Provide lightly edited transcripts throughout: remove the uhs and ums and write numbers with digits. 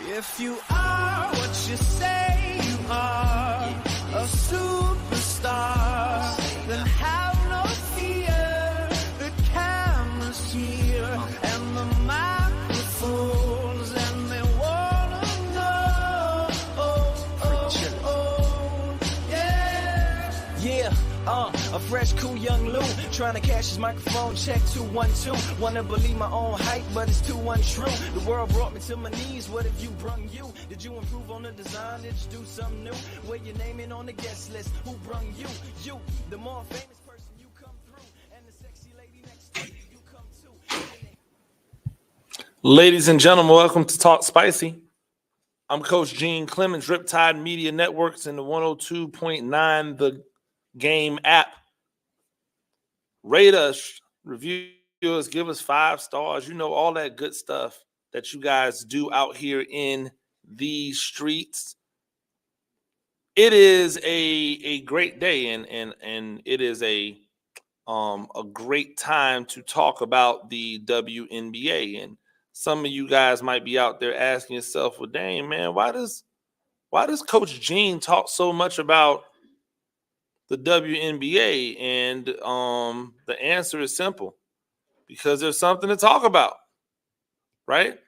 If you are what you say you are, a superstar, then have no fear. The camera's here and the microphones, and they wanna know. Yeah. A fresh, cool young Lou, trying to cash his microphone check 212. Wanna believe my own hype, but it's too untrue. The world brought me to my knees. What have you brung you? Did you improve on the design? Did you do something new? Where your name in on the guest list? Who brung you? You, the more famous person you come through, and the sexy lady next to you come too. Ladies and gentlemen, welcome to Talk Spicy. I'm Coach Gene Clemens, Riptide Media Networks, and the 102.9 The Game app. Rate us, review us, give us 5 stars. You know, all that good stuff that you guys do out here in the streets. It is a great day, and it is a great time to talk about the WNBA. And some of you guys might be out there asking yourself, well, dang, man, why does Coach Gene talk so much about the WNBA? And the answer is simple: because there's something to talk about, right?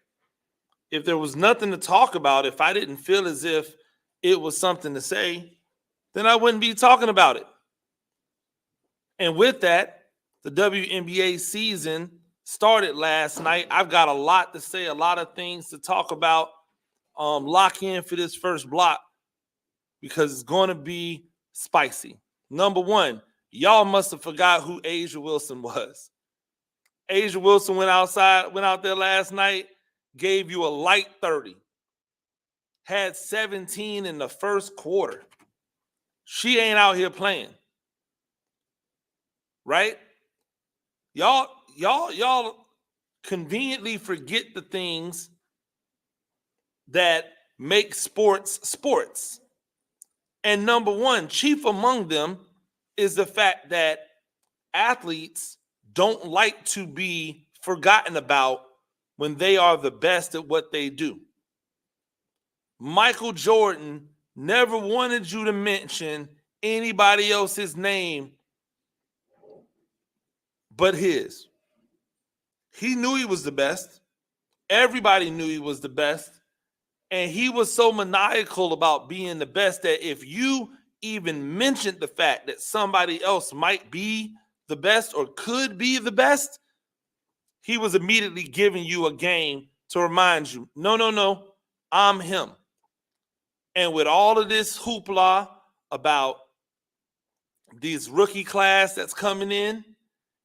If there was nothing to talk about, if I didn't feel as if it was something to say, then I wouldn't be talking about it. And with that, the WNBA season started last night. I've got a lot to say, a lot of things to talk about. Lock in for this first block because it's going to be spicy. Number one, y'all must have forgot who A'ja Wilson was. A'ja Wilson went out there last night, gave you a light 30. Had 17 in the first quarter. She ain't out here playing. Right? Y'all conveniently forget the things that make sports. And number one, chief among them, is the fact that athletes don't like to be forgotten about when they are the best at what they do. Michael Jordan never wanted you to mention anybody else's name but his. He knew he was the best. Everybody knew he was the best. And he was so maniacal about being the best that if you even mentioned the fact that somebody else might be the best or could be the best, he was immediately giving you a game to remind you, no, I'm him. And with all of this hoopla about these rookie class that's coming in,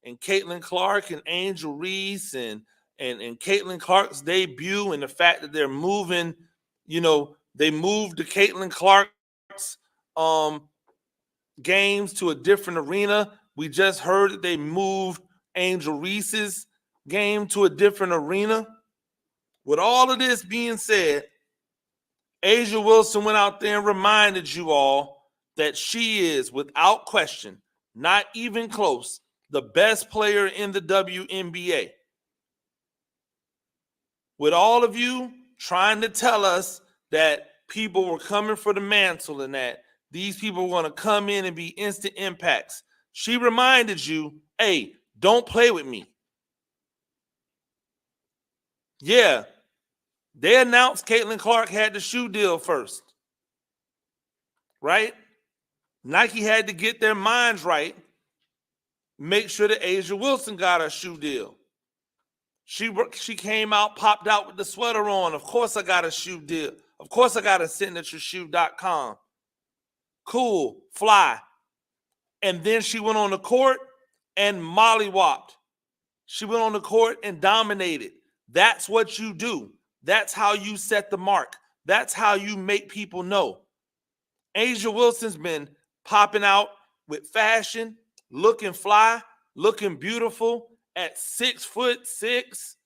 and Caitlin Clark and Angel Reese and Caitlin Clark's debut, and the fact that they're moving, they moved the Caitlin Clark's games to a different arena. We just heard that they moved Angel Reese's game to a different arena. With all of this being said, A'ja Wilson went out there and reminded you all that she is, without question, not even close, the best player in the WNBA. With all of you trying to tell us that people were coming for the mantle and that these people were going to come in and be instant impacts, she reminded you, hey, don't play with me. Yeah, they announced Caitlin Clark had the shoe deal first, right? Nike had to get their minds right, make sure that A'ja Wilson got her shoe deal. She came out, popped out with the sweater on. Of course I got a shoe deal. Of course I got a signatureshoe.com. Cool, fly. And then she went on the court and mollywopped. She went on the court and dominated. That's what you do. That's how you set the mark. That's how you make people know. A'ja Wilson's been popping out with fashion, looking fly, looking beautiful at 6'6",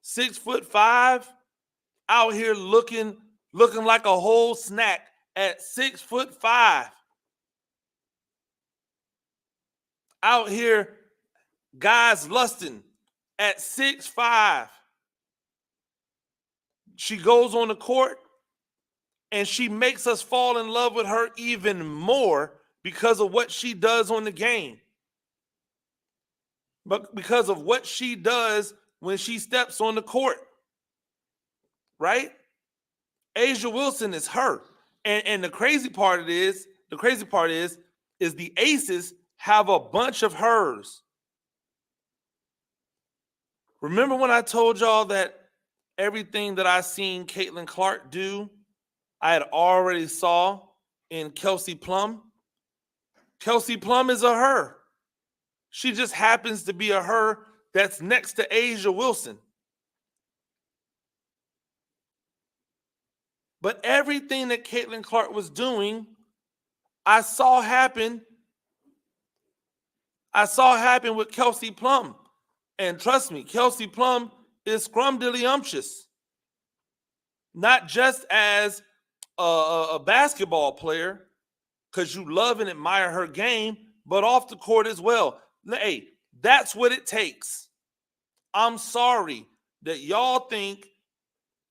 6'5", out here looking like a whole snack at 6'5". Out here, guys lusting at 6'5". she goes on the court and she makes us fall in love with her even more because of what she does on the game. But because of what she does when she steps on the court, right? A'ja Wilson is her. And the crazy part is the Aces have a bunch of hers. Remember when I told y'all that everything that I seen Caitlin Clark do, I had already saw in Kelsey Plum? Kelsey Plum is a her. She just happens to be a her that's next to A'ja Wilson. But everything that Caitlin Clark was doing, I saw happen with Kelsey Plum. And trust me, Kelsey Plum is scrumdiddlyumptious. Not just as a basketball player, because you love and admire her game, but off the court as well. Hey, that's what it takes. I'm sorry that y'all think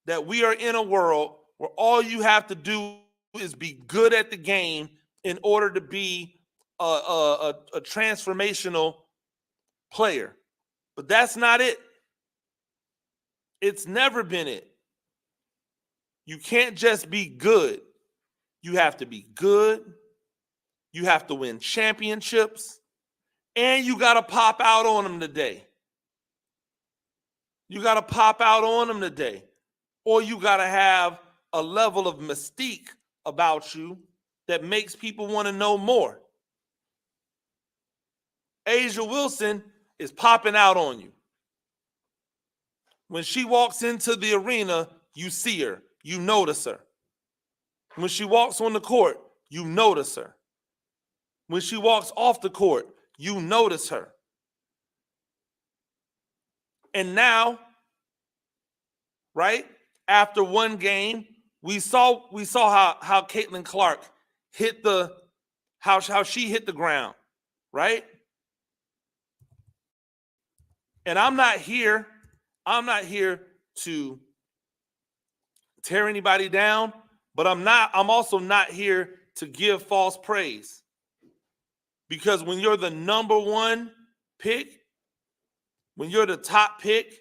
that we are in a world where all you have to do is be good at the game in order to be a transformational player. But that's not it. It's never been it. You can't just be good. You have to be good. You have to win championships. And you got to pop out on them today. You got to pop out on them today. Or you got to have a level of mystique about you that makes people want to know more. A'ja Wilson is popping out on you. When she walks into the arena, you see her. You notice her. When she walks on the court, you notice her. When she walks off the court, you notice her. And now, right, after one game, we saw how Caitlin Clark hit how she hit the ground, right? And I'm not here to tear anybody down, but I'm also not here to give false praise. Because when you're the number one pick, when you're the top pick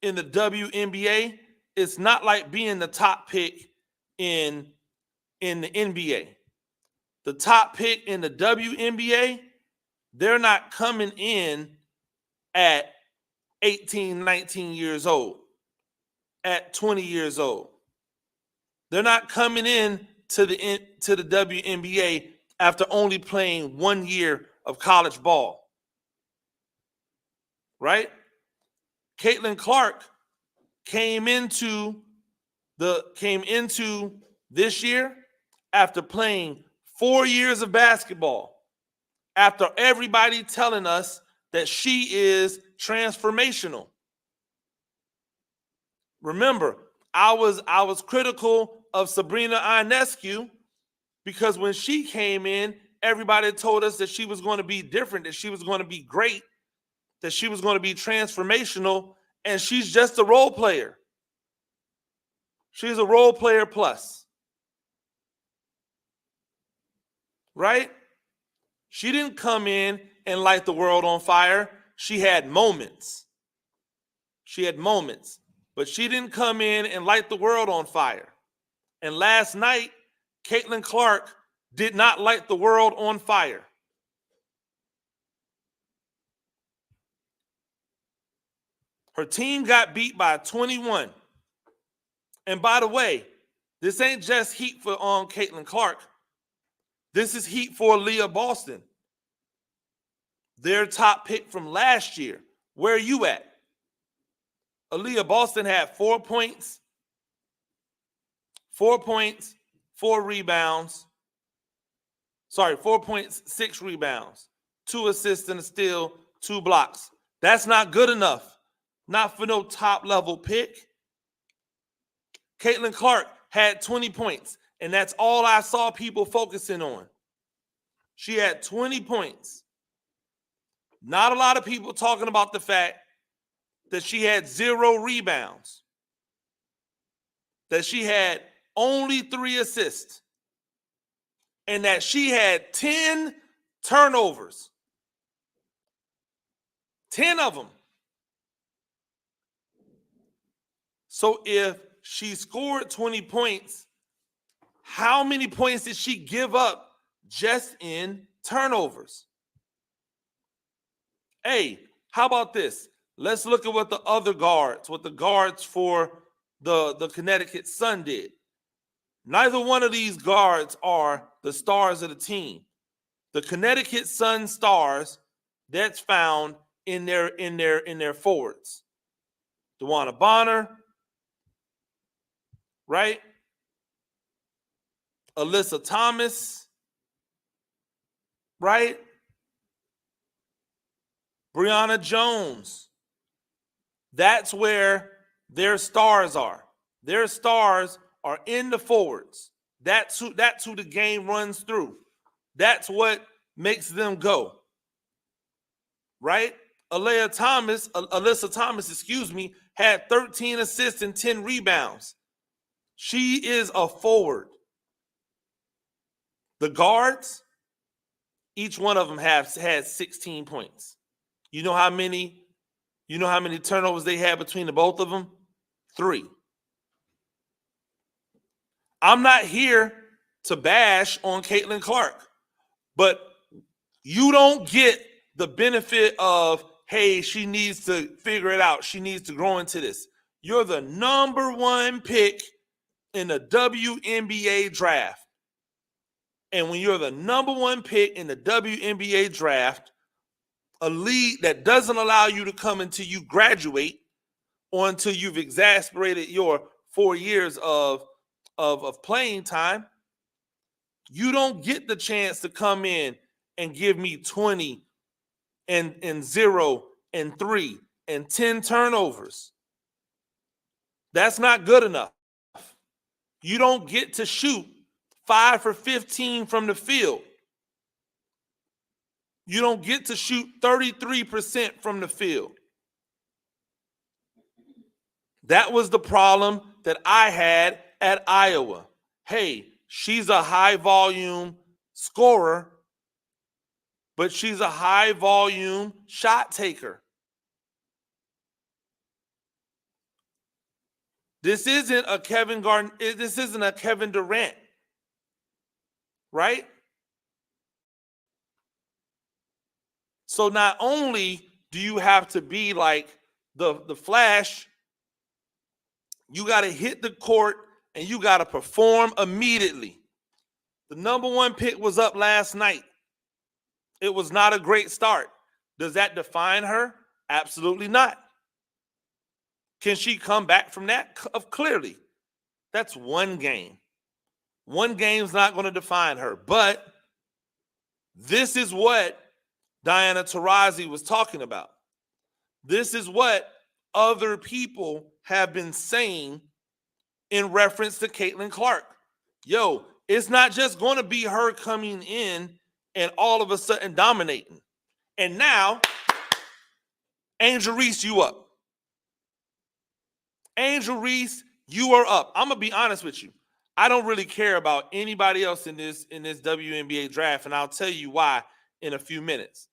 in the WNBA, it's not like being the top pick in the NBA. The top pick in the WNBA, they're not coming in at 18, 19 years old, at 20 years old. They're not coming in to the WNBA after only playing 1 year of college ball. Right? Caitlin Clark came into this year after playing 4 years of basketball, after everybody telling us that she is transformational. Remember, I was critical of Sabrina Ionescu because when she came in, everybody told us that she was going to be different, that she was going to be great, that she was going to be transformational, and she's just a role player. She's a role player plus. Right? She didn't come in and light the world on fire. She had moments. But she didn't come in and light the world on fire. And last night, Caitlin Clark did not light the world on fire. Her team got beat by 21. And by the way, this ain't just heat for Caitlin Clark. This is heat for Leah Boston. Their top pick from last year. Where are you at? Aaliyah Boston had 4 points, 4 rebounds. 4 points, 6 rebounds, 2 assists and a steal, 2 blocks. That's not good enough. Not for no top level pick. Caitlin Clark had 20 points, and that's all I saw people focusing on. She had 20 points. Not a lot of people talking about the fact that she had 0 rebounds. that she had only 3 assists and that she had 10 turnovers. 10 of them. So if she scored 20 points, how many points did she give up just in turnovers? Hey, how about this? Let's look at what the guards for the Connecticut Sun did. Neither one of these guards are the stars of the team. The Connecticut Sun stars, that's found in their forwards. DeWanna Bonner, right? Alyssa Thomas, right? Brianna Jones. That's where their stars are. Their stars are in the forwards. That's who the game runs through. That's what makes them go. Right? Alyssa Thomas, had 13 assists and 10 rebounds. She is a forward. The guards, each one of them had 16 points. You know how many turnovers they had between the both of them? 3. I'm not here to bash on Caitlin Clark, but you don't get the benefit of, hey, she needs to figure it out. She needs to grow into this. You're the number 1 pick in the WNBA draft. And when you're the number 1 pick in the WNBA draft, a league that doesn't allow you to come until you graduate or until you've exasperated your 4 years of playing time, you don't get the chance to come in and give me 20 and 0 and 3 and 10 turnovers. That's not good enough. You don't get to shoot 5 for 15 from the field. You don't get to shoot 33% from the field. That was the problem that I had at Iowa. Hey, she's a high volume scorer, but she's a high volume shot taker. This isn't a Kevin Durant, right? So not only do you have to be like the Flash, you got to hit the court and you got to perform immediately. The number 1 pick was up last night. It was not a great start. Does that define her? Absolutely not. Can she come back from that? Clearly. That's 1 game. 1 game's not going to define her. But this is what Diana Taurasi was talking about. This is what other people have been saying in reference to Caitlin Clark. Yo, it's not just going to be her coming in and all of a sudden dominating. And now, Angel Reese, you up. Angel Reese, you are up. I'm going to be honest with you. I don't really care about anybody else in this WNBA draft, and I'll tell you why in a few minutes.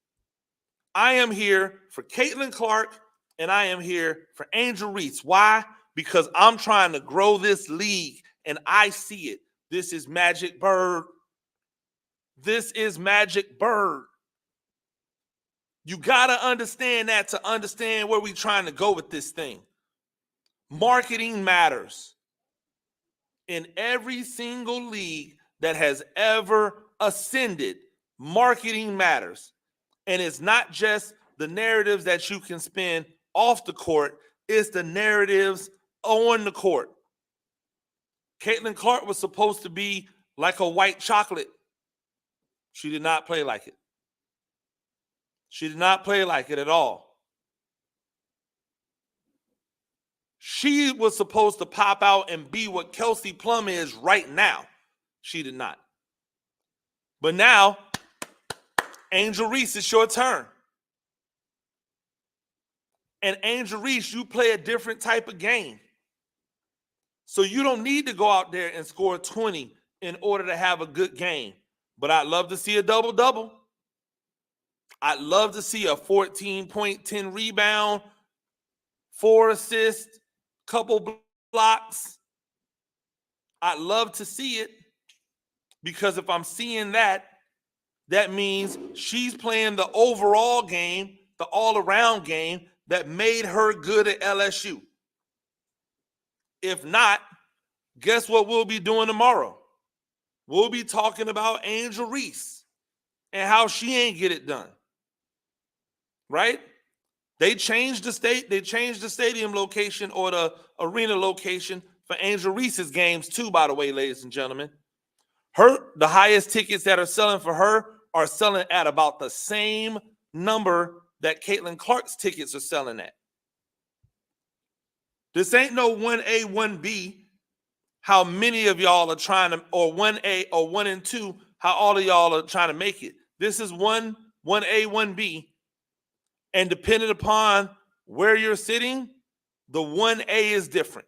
I am here for Caitlin Clark, and I am here for Angel Reese. Why? Because I'm trying to grow this league, and I see it. This is Magic Bird. This is Magic Bird. You got to understand that to understand where we're trying to go with this thing. Marketing matters. In every single league that has ever ascended, marketing matters. And it's not just the narratives that you can spin off the court, it's the narratives on the court. Caitlin Clark was supposed to be like a white chocolate. She did not play like it. She did not play like it at all. She was supposed to pop out and be what Kelsey Plum is right now. She did not. But now, Angel Reese, it's your turn. And Angel Reese, you play a different type of game. So you don't need to go out there and score 20 in order to have a good game. But I'd love to see a double-double. I'd love to see a 14-point, 10 rebound, 4 assists, couple blocks. I'd love to see it, because if I'm seeing that, that means she's playing the overall game, the all-around game that made her good at LSU. If not, guess what we'll be doing tomorrow? We'll be talking about Angel Reese and how she ain't get it done. Right? They changed the stadium location, or the arena location, for Angel Reese's games too, by the way, ladies and gentlemen. The highest tickets that are selling for her are selling at about the same number that Caitlin Clark's tickets are selling at. This ain't no 1A, 1B, how many of y'all are trying to, or 1A or 1 and 2, how all of y'all are trying to make it. This is 1A, 1B. And depending upon where you're sitting, the 1A is different.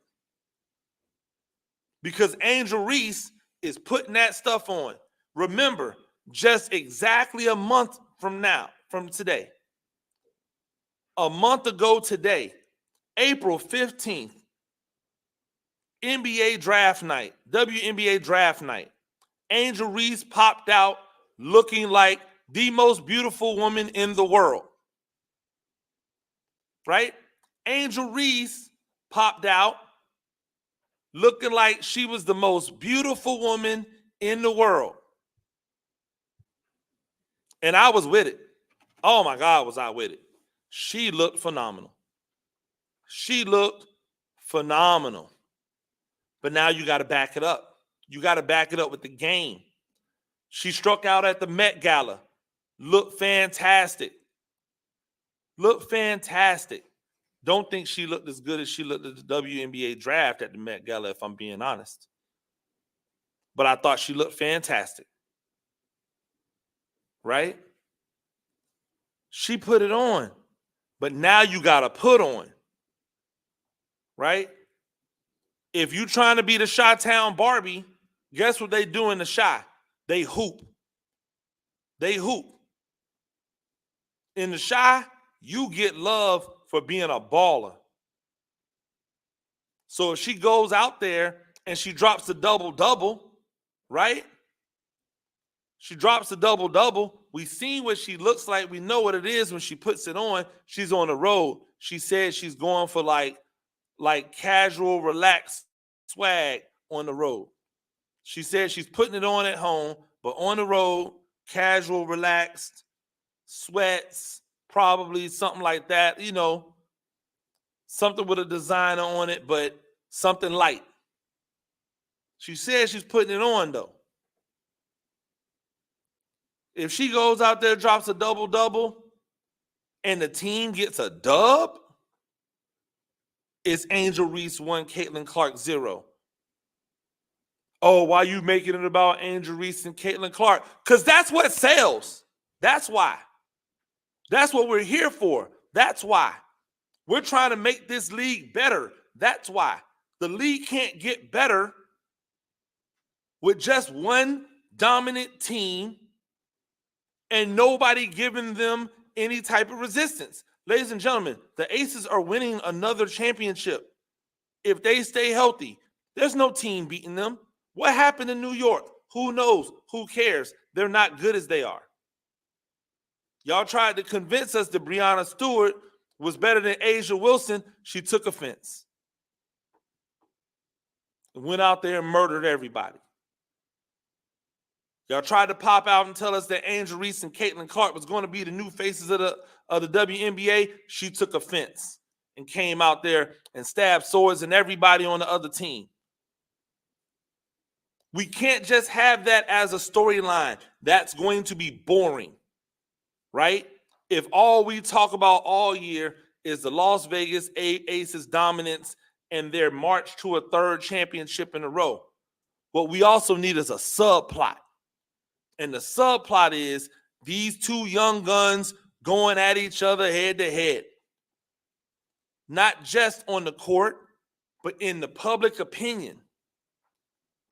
Because Angel Reese is putting that stuff on. Remember, just exactly a month from today, a month ago today, April 15th, NBA draft night, WNBA draft night, Angel Reese popped out looking like the most beautiful woman in the world. Right? Angel Reese popped out looking like she was the most beautiful woman in the world. And I was with it. Oh my God, was I with it. She looked phenomenal. She looked phenomenal. But now you got to back it up. You got to back it up with the game. She struck out at the Met Gala. Looked fantastic. Looked fantastic. Don't think she looked as good as she looked at the WNBA draft at the Met Gala, if I'm being honest. But I thought she looked fantastic. Right? She put it on. But now you got to put on. Right? If you trying to be the Chi-Town Barbie, guess what they do in the Chi? They hoop. They hoop. In the Chi, you get love for being a baller. So if she goes out there and she drops the double-double, right? She drops the double-double. We seen what she looks like. We know what it is when she puts it on. She's on the road. She said she's going for like casual, relaxed swag on the road. She said she's putting it on at home, but on the road, casual, relaxed, sweats, probably something like that, you know, something with a designer on it, but something light. She said she's putting it on, though. If she goes out there, drops a double-double, and the team gets a dub, it's Angel Reese 1, Caitlin Clark 0. Oh, why are you making it about Angel Reese and Caitlin Clark? Because that's what sells. That's why. That's what we're here for. That's why. We're trying to make this league better. That's why. The league can't get better with just one dominant team and nobody giving them any type of resistance. Ladies and gentlemen, the Aces are winning another championship. If they stay healthy, there's no team beating them. What happened in New York? Who knows? Who cares? They're not good as they are. Y'all tried to convince us that Breanna Stewart was better than Asia Wilson. She took offense. Went out there and murdered everybody. Y'all tried to pop out and tell us that Angel Reese and Caitlin Clark was going to be the new faces of the WNBA. She took offense and came out there and stabbed swords in everybody on the other team. We can't just have that as a storyline. That's going to be boring, right? If all we talk about all year is the Las Vegas Aces dominance and their march to a third championship in a row, what we also need is a subplot. And the subplot is these two young guns going at each other head to head. Not just on the court, But in the public opinion,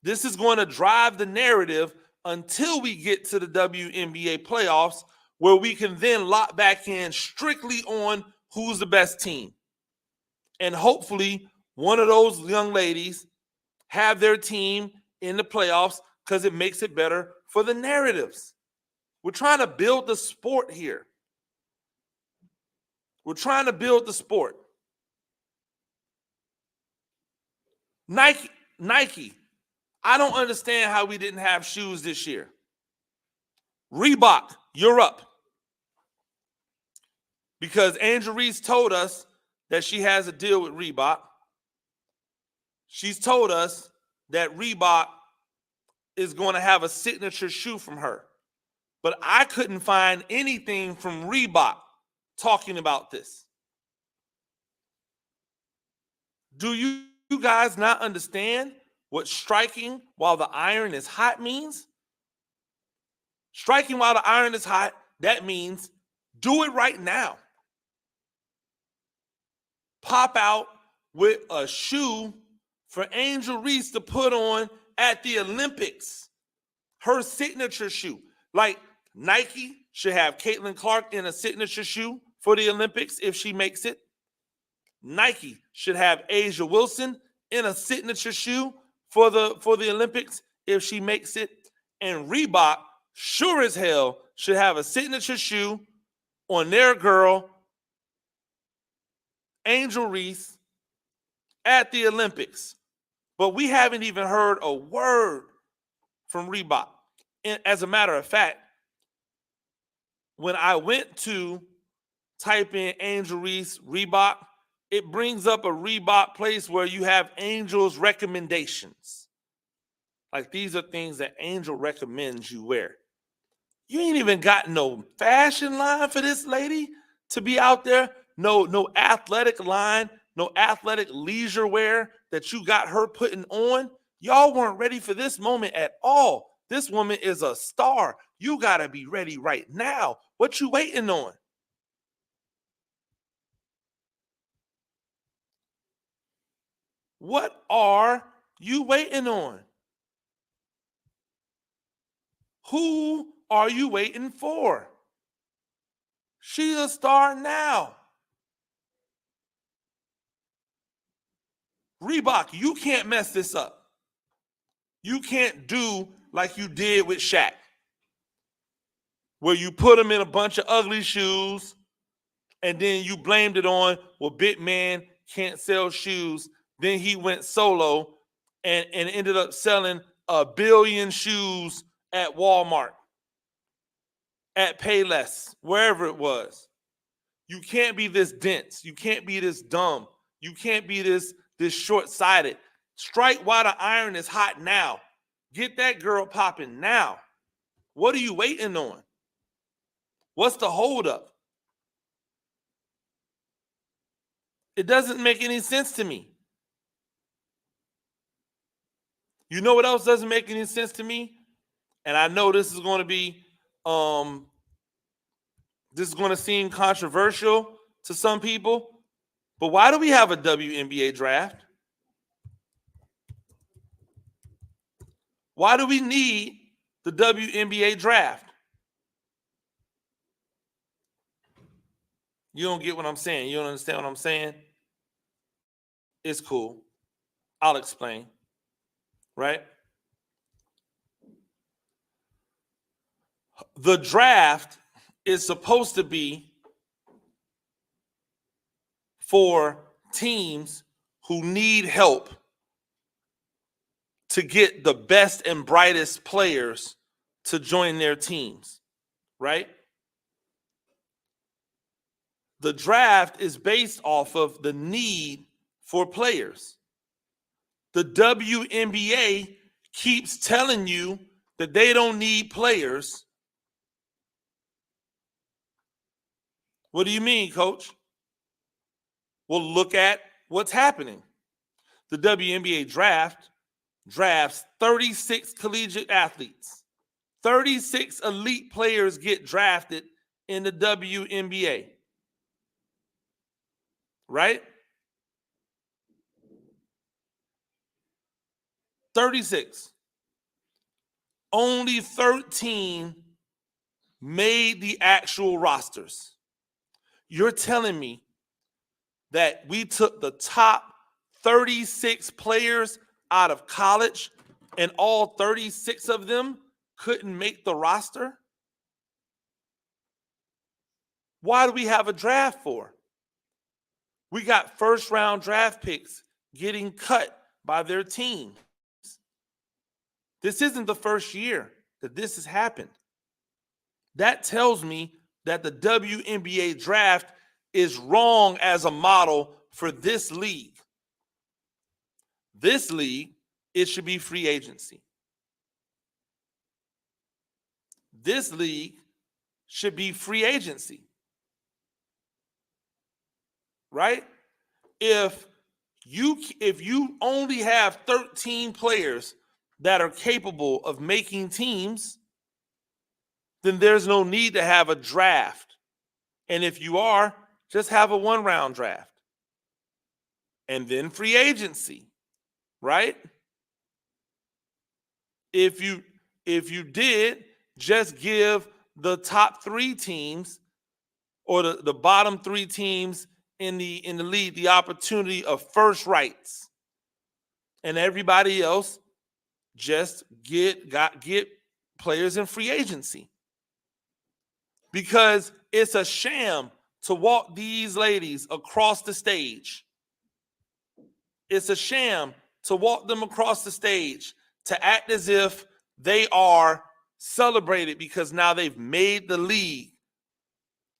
this is going to drive the narrative until we get to the WNBA playoffs, where we can then lock back in strictly on who's the best team. And hopefully one of those young ladies have their team in the playoffs because it makes it better for the narratives. We're trying to build the sport here. We're trying to build the sport. Nike. I don't understand how we didn't have shoes this year. Reebok, you're up. Because Angel Reese told us that she has a deal with Reebok. She's told us that Reebok is going to have a signature shoe from her. But I couldn't find anything from Reebok talking about this. Do you guys not understand what striking while the iron is hot means? Striking while the iron is hot, that means do it right now. Pop out with a shoe for Angel Reese to put on at the Olympics. Her signature shoe. Like Nike should have Caitlin Clark in a signature shoe for the Olympics if she makes it. Nike should have Asia Wilson in a signature shoe for the Olympics if she makes it. And Reebok sure as hell should have a signature shoe on their girl, Angel Reese, at the Olympics. But we haven't even heard a word from Reebok. And as a matter of fact, when I went to type in Angel Reese Reebok, it brings up a Reebok place where you have Angel's recommendations. Like these are things that Angel recommends you wear. You ain't even got no fashion line for this lady to be out there. No athletic line, no athletic leisure wear that you got her putting on. Y'all weren't ready for this moment at all. This woman is a star. You got to be ready right now. What you waiting on? What are you waiting on? Who are you waiting for? She's a star now. Reebok, you can't mess this up. You can't do like you did with Shaq, where you put him in a bunch of ugly shoes and then you blamed it on, well, big man can't sell shoes. Then he went solo and ended up selling 1 billion shoes at Walmart, at Payless, wherever it was. You can't be this dense. You can't be this dumb. You can't be this short-sighted. Strike while the iron is hot now. Get that girl popping now. What are you waiting on? What's the holdup? It doesn't make any sense to me. You know what else doesn't make any sense to me? And I know this is going to be, this is going to seem controversial to some people, but why do we have a WNBA draft? Why do we need the WNBA draft? You don't get what I'm saying. You don't understand what I'm saying? It's cool. I'll explain. Right? The draft is supposed to be for teams who need help to get the best and brightest players to join their teams, right? The draft is based off of the need for players. The WNBA keeps telling you that they don't need players. What do you mean, coach? Well, look at what's happening. The WNBA draft drafts 36 collegiate athletes. 36 elite players get drafted in the WNBA. Right? 36. Only 13 made the actual rosters. You're telling me that we took the top 36 players out of college and all 36 of them couldn't make the roster? Why do we have a draft for? We got first-round draft picks getting cut by their teams. This isn't the first year that this has happened. That tells me that the WNBA draft is wrong as a model for this league. This league, it should be free agency. This league should be free agency. Right? If you only have 13 players that are capable of making teams, then there's no need to have a draft. And if you are, just have a one-round draft. And then free agency, right? If you did, just give the top 3 teams or the bottom 3 teams in the league the opportunity of first rights. And everybody else just get players in free agency. Because it's a sham to walk these ladies across the stage. It's a sham to walk them across the stage to act as if they are celebrated because now they've made the league,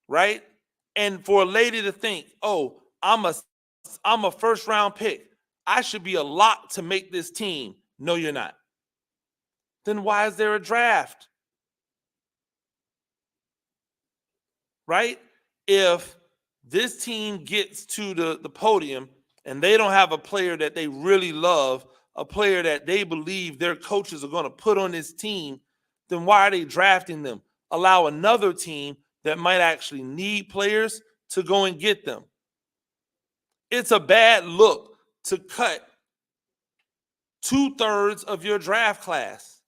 right? And for a lady to think, oh, I'm a first round pick, I should be a lock to make this team. No, you're not. Then why is there a draft? Right? If this team gets to the podium and they don't have a player that they really love, a player that they believe their coaches are going to put on this team, then why are they drafting them? Allow another team that might actually need players to go and get them. It's a bad look to cut 2/3 of your draft class.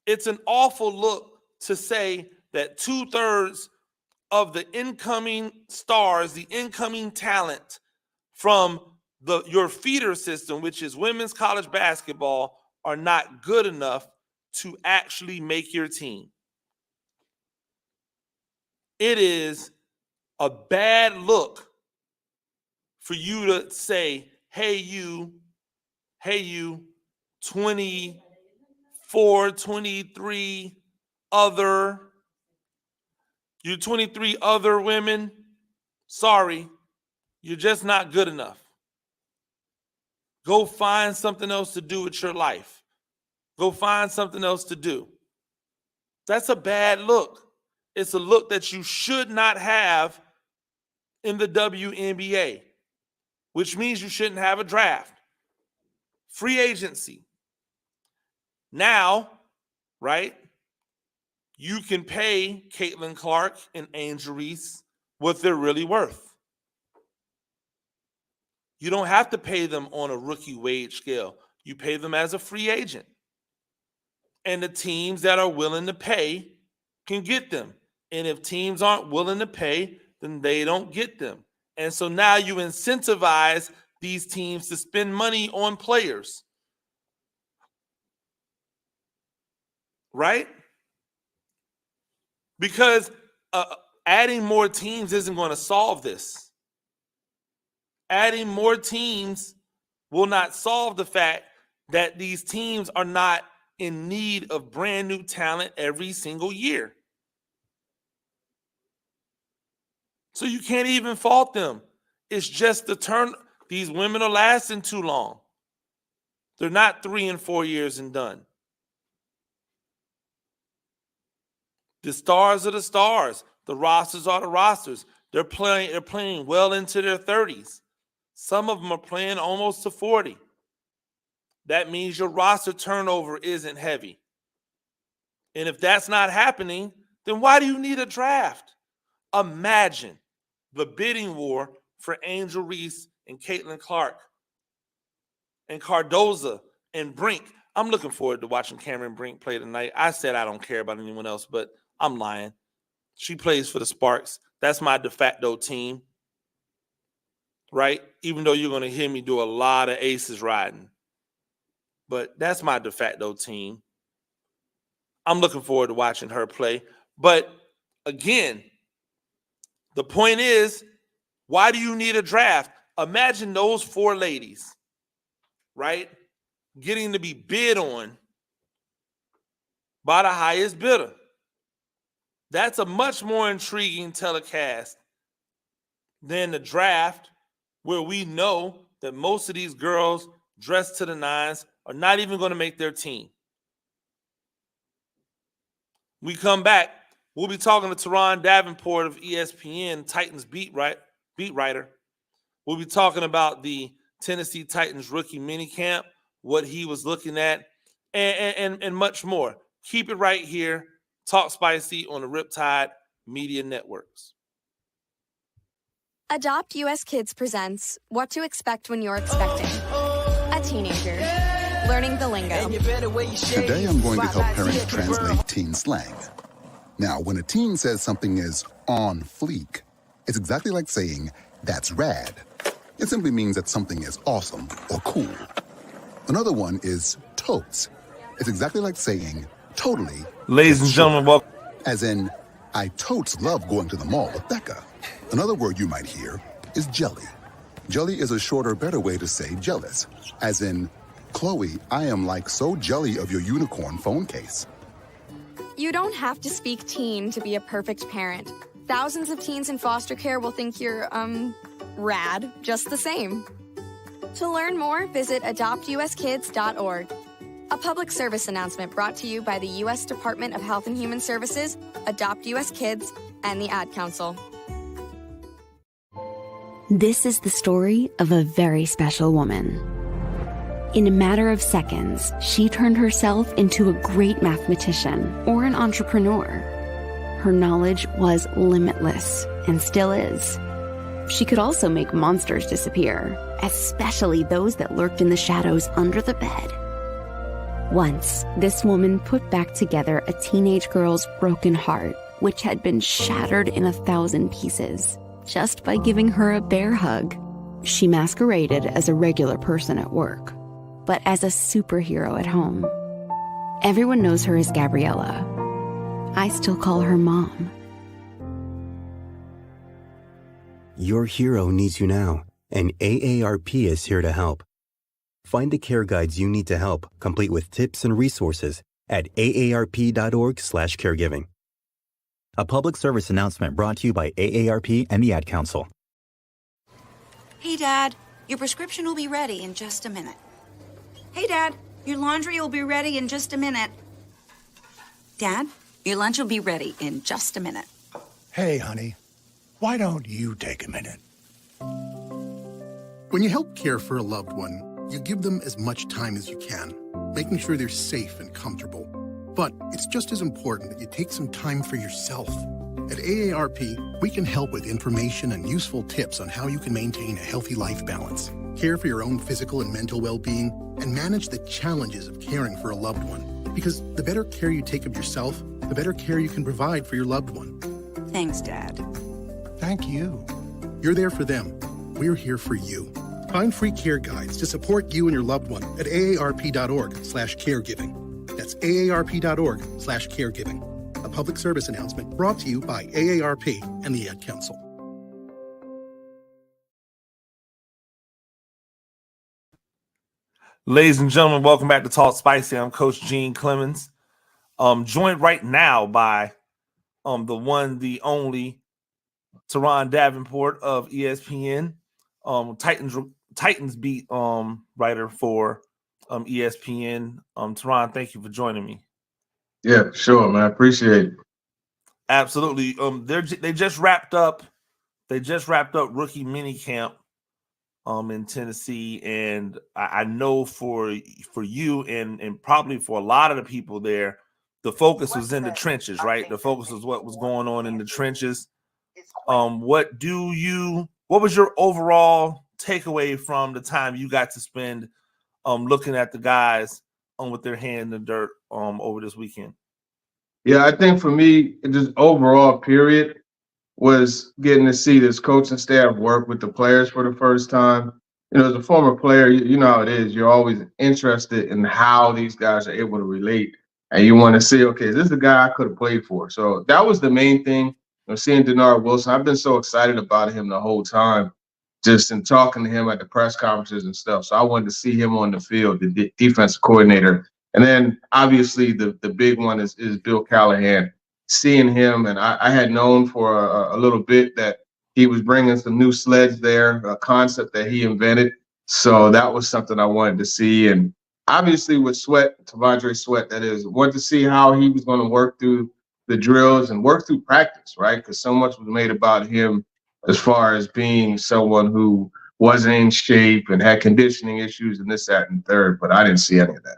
It's an awful look to say that 2/3 of the incoming stars, the incoming talent from your feeder system, which is women's college basketball, are not good enough to actually make your team. It is a bad look for you to say, hey, you 24, 23 other, you 23 other women, sorry, you're just not good enough. Go find something else to do with your life. Go find something else to do. That's a bad look. It's a look that you should not have in the WNBA, which means you shouldn't have a draft. Free agency. Now, right, you can pay Caitlin Clark and Angel Reese what they're really worth. You don't have to pay them on a rookie wage scale. You pay them as a free agent. And the teams that are willing to pay can get them. And if teams aren't willing to pay, then they don't get them. And so now you incentivize these teams to spend money on players. Right? Because adding more teams isn't going to solve this. Adding more teams will not solve the fact that these teams are not in need of brand new talent every single year. So you can't even fault them. It's just the turn. These women are lasting too long. They're not 3 and 4 years and done. The stars are the stars. The rosters are the rosters. They're playing well into their 30s. Some of them are playing almost to 40. That means your roster turnover isn't heavy. And if that's not happening, then why do you need a draft? Imagine the bidding war for Angel Reese and Caitlin Clark. and Cardoza and Brink. I'm looking forward to watching Cameron Brink play tonight. I said I don't care about anyone else, but I'm lying. She plays for the Sparks. That's my de facto team, right? Even though you're going to hear me do a lot of aces riding. But that's my de facto team. I'm looking forward to watching her play. But again, the point is, why do you need a draft? Imagine those 4 ladies, right, getting to be bid on by the highest bidder. That's a much more intriguing telecast than the draft, where we know that most of these girls dressed to the nines are not even going to make their team. We come back, we'll be talking to Turron Davenport of ESPN, Titans beat writer. We'll be talking about the Tennessee Titans rookie minicamp, what he was looking at, and much more. Keep it right here. Talk Spicy on the Riptide Media Networks. Adopt US Kids presents What to Expect When You're Expecting. A teenager. Learning the lingo. Today I'm going to help parents translate teen slang. Now, when a teen says something is on fleek, it's exactly like saying, that's rad. It simply means that something is awesome or cool. Another one is totes. It's exactly like saying, totally. Ladies and gentlemen, welcome. As in, I totes love going to the mall with Becca. Another word you might hear is jelly. Jelly is a shorter, better way to say jealous. As in, Chloe, I am like so jelly of your unicorn phone case. You don't have to speak teen to be a perfect parent. Thousands of teens in foster care will think you're, rad just the same. To learn more, visit adoptuskids.org. A public service announcement brought to you by the U.S. Department of Health and Human Services, Adopt U.S. Kids, and the Ad Council. This is the story of a very special woman. In a matter of seconds, she turned herself into a great mathematician or an entrepreneur. Her knowledge was limitless and still is. She could also make monsters disappear, especially those that lurked in the shadows under the bed. Once, this woman put back together a teenage girl's broken heart, which had been shattered in 1,000 pieces, just by giving her a bear hug. She masqueraded as a regular person at work, but as a superhero at home. Everyone knows her as Gabriella. I still call her Mom. Your hero needs you now, and AARP is here to help. Find the care guides you need to help, complete with tips and resources at aarp.org/caregiving. A public service announcement brought to you by AARP and the Ad Council. Hey, Dad, your prescription will be ready in just a minute. Hey, Dad, your laundry will be ready in just a minute. Dad, your lunch will be ready in just a minute. Hey, honey, why don't you take a minute? When you help care for a loved one, you give them as much time as you can, making sure they're safe and comfortable. But it's just as important that you take some time for yourself. At AARP, we can help with information and useful tips on how you can maintain a healthy life balance, care for your own physical and mental well-being, and manage the challenges of caring for a loved one. Because the better care you take of yourself, the better care you can provide for your loved one. Thanks, Dad. Thank you. You're there for them. We're here for you. Find free care guides to support you and your loved one at aarp.org/caregiving. That's aarp.org/caregiving. A public service announcement brought to you by AARP and the Ad Council. Ladies and gentlemen, welcome back to Talk Spicy. I'm Coach Gene Clemens. Joined right now by the one, the only Turron Davenport of ESPN, Titans beat writer for ESPN. Turron, thank you for joining me. Yeah, sure, man. I appreciate it. Absolutely. They just wrapped up rookie minicamp in Tennessee, and I know for you and probably for a lot of the people there, the focus was in the trenches, right? The focus was what was going on in the trenches. What was your overall takeaway from the time you got to spend looking at the guys with their hand in the dirt over this weekend? Yeah, I think for me, just overall period was getting to see this coaching staff work with the players for the first time. You know, as a former player, you know how it is. You're always interested in how these guys are able to relate. And you want to see, okay, is this the guy I could have played for? So that was the main thing. You know, seeing Denard Wilson, I've been so excited about him the whole time, just in talking to him at the press conferences and stuff. So I wanted to see him on the field, the defensive coordinator. And then obviously the big one is Bill Callahan. Seeing him, and I had known for a little bit that he was bringing some new sleds there, a concept that he invented. So that was something I wanted to see. And obviously with T'Vondre Sweat, that is, wanted to see how he was going to work through the drills and work through practice, right? Because so much was made about him as far as being someone who wasn't in shape and had conditioning issues and this, that, and third. But I didn't see any of that.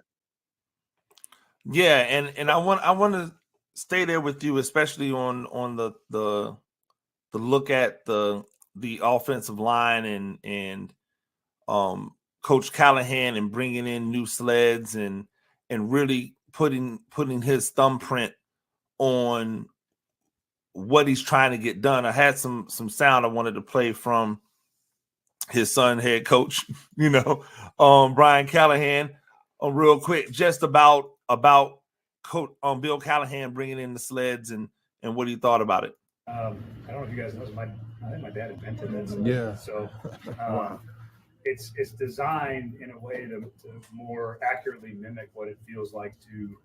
Yeah, and I want to stay there with you, especially on the look at the offensive line and Coach Callahan and bringing in new sleds and really putting his thumbprint on what he's trying to get done. I had some sound I wanted to play from his son, head coach, Brian Callahan, real quick, just about Coach Bill Callahan bringing in the sleds and what he thought about it. I don't know if you guys know, I think my dad invented that sled. Yeah. So it's designed in a way to more accurately mimic what it feels like to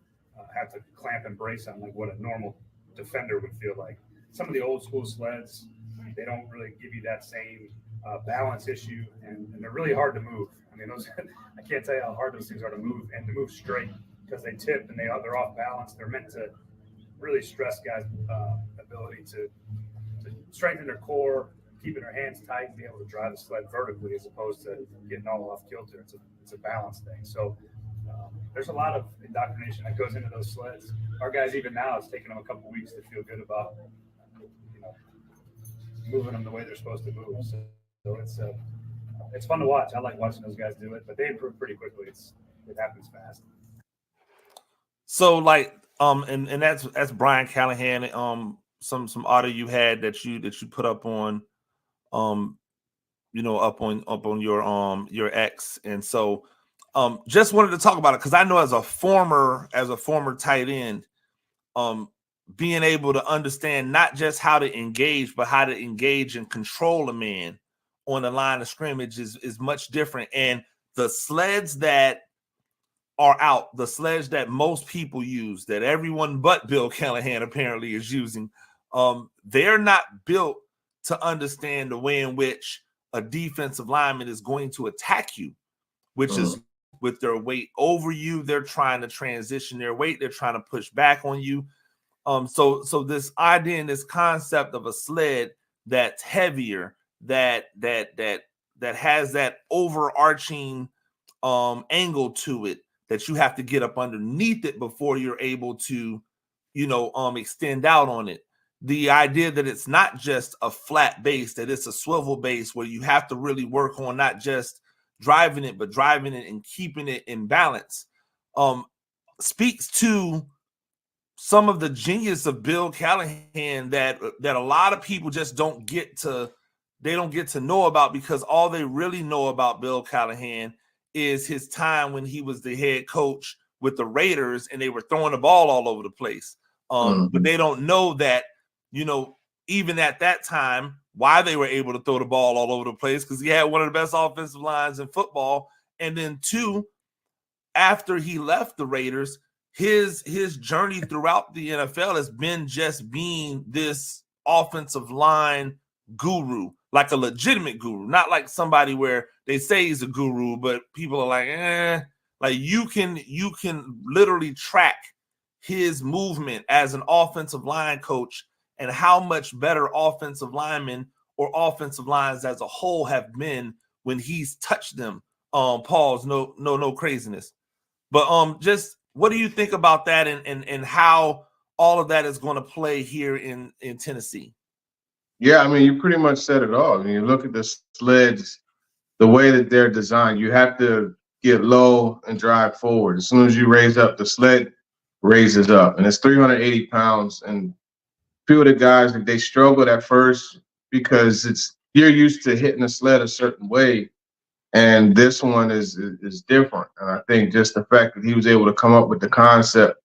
have to clamp and brace on, like what a normal defender would feel like. Some of the old school sleds, they don't really give you that same balance issue, and they're really hard to move. I mean, those I can't tell you how hard those things are to move and to move straight, because they tip and they're off balance. They're meant to really stress guys' ability to strengthen their core, keeping their hands tight, and be able to drive the sled vertically as opposed to getting all off kilter. It's a balance thing. So there's a lot of indoctrination that goes into those sleds. Our guys, even now, it's taken them a couple weeks to feel good about moving them the way they're supposed to move. So it's fun to watch. I like watching those guys do it, but they improve pretty quickly. It happens fast. So and that's Brian Callahan. Some audio you had that you put up on up on your X. And so just wanted to talk about it because I know as a former tight end, being able to understand not just how to engage, but how to engage and control a man on the line of scrimmage is much different. And the sleds that are out, the sleds that most people use, that everyone but Bill Callahan apparently is using, they're not built to understand the way in which a defensive lineman is going to attack you, which is with their weight over you. They're trying to transition their weight. They're trying to push back on you. So this idea and this concept of a sled that's heavier, that has that overarching angle to it, that you have to get up underneath it before you're able to, extend out on it. The idea that it's not just a flat base, that it's a swivel base where you have to really work on not just driving it, but driving it and keeping it in balance, speaks to some of the genius of Bill Callahan that a lot of people just don't get to know about, because all they really know about Bill Callahan is his time when he was the head coach with the Raiders and they were throwing the ball all over the place. But they don't know that, even at that time, why they were able to throw the ball all over the place, because he had one of the best offensive lines in football. And then two, after he left the Raiders, his journey throughout the NFL has been just being this offensive line guru, like a legitimate guru, not like somebody where they say he's a guru, but people are like, like you can literally track his movement as an offensive line coach and how much better offensive linemen or offensive lines as a whole have been when he's touched them. Pause, no craziness. But just what do you think about that and how all of that is going to play here in Tennessee? Yeah, I mean, you pretty much said it all. I mean, you look at the sleds, the way that they're designed, you have to get low and drive forward. As soon as you raise up, the sled raises up. And it's 380 pounds. And few of the guys, they struggled at first because you're used to hitting the sled a certain way. And this one is different. And I think just the fact that he was able to come up with the concept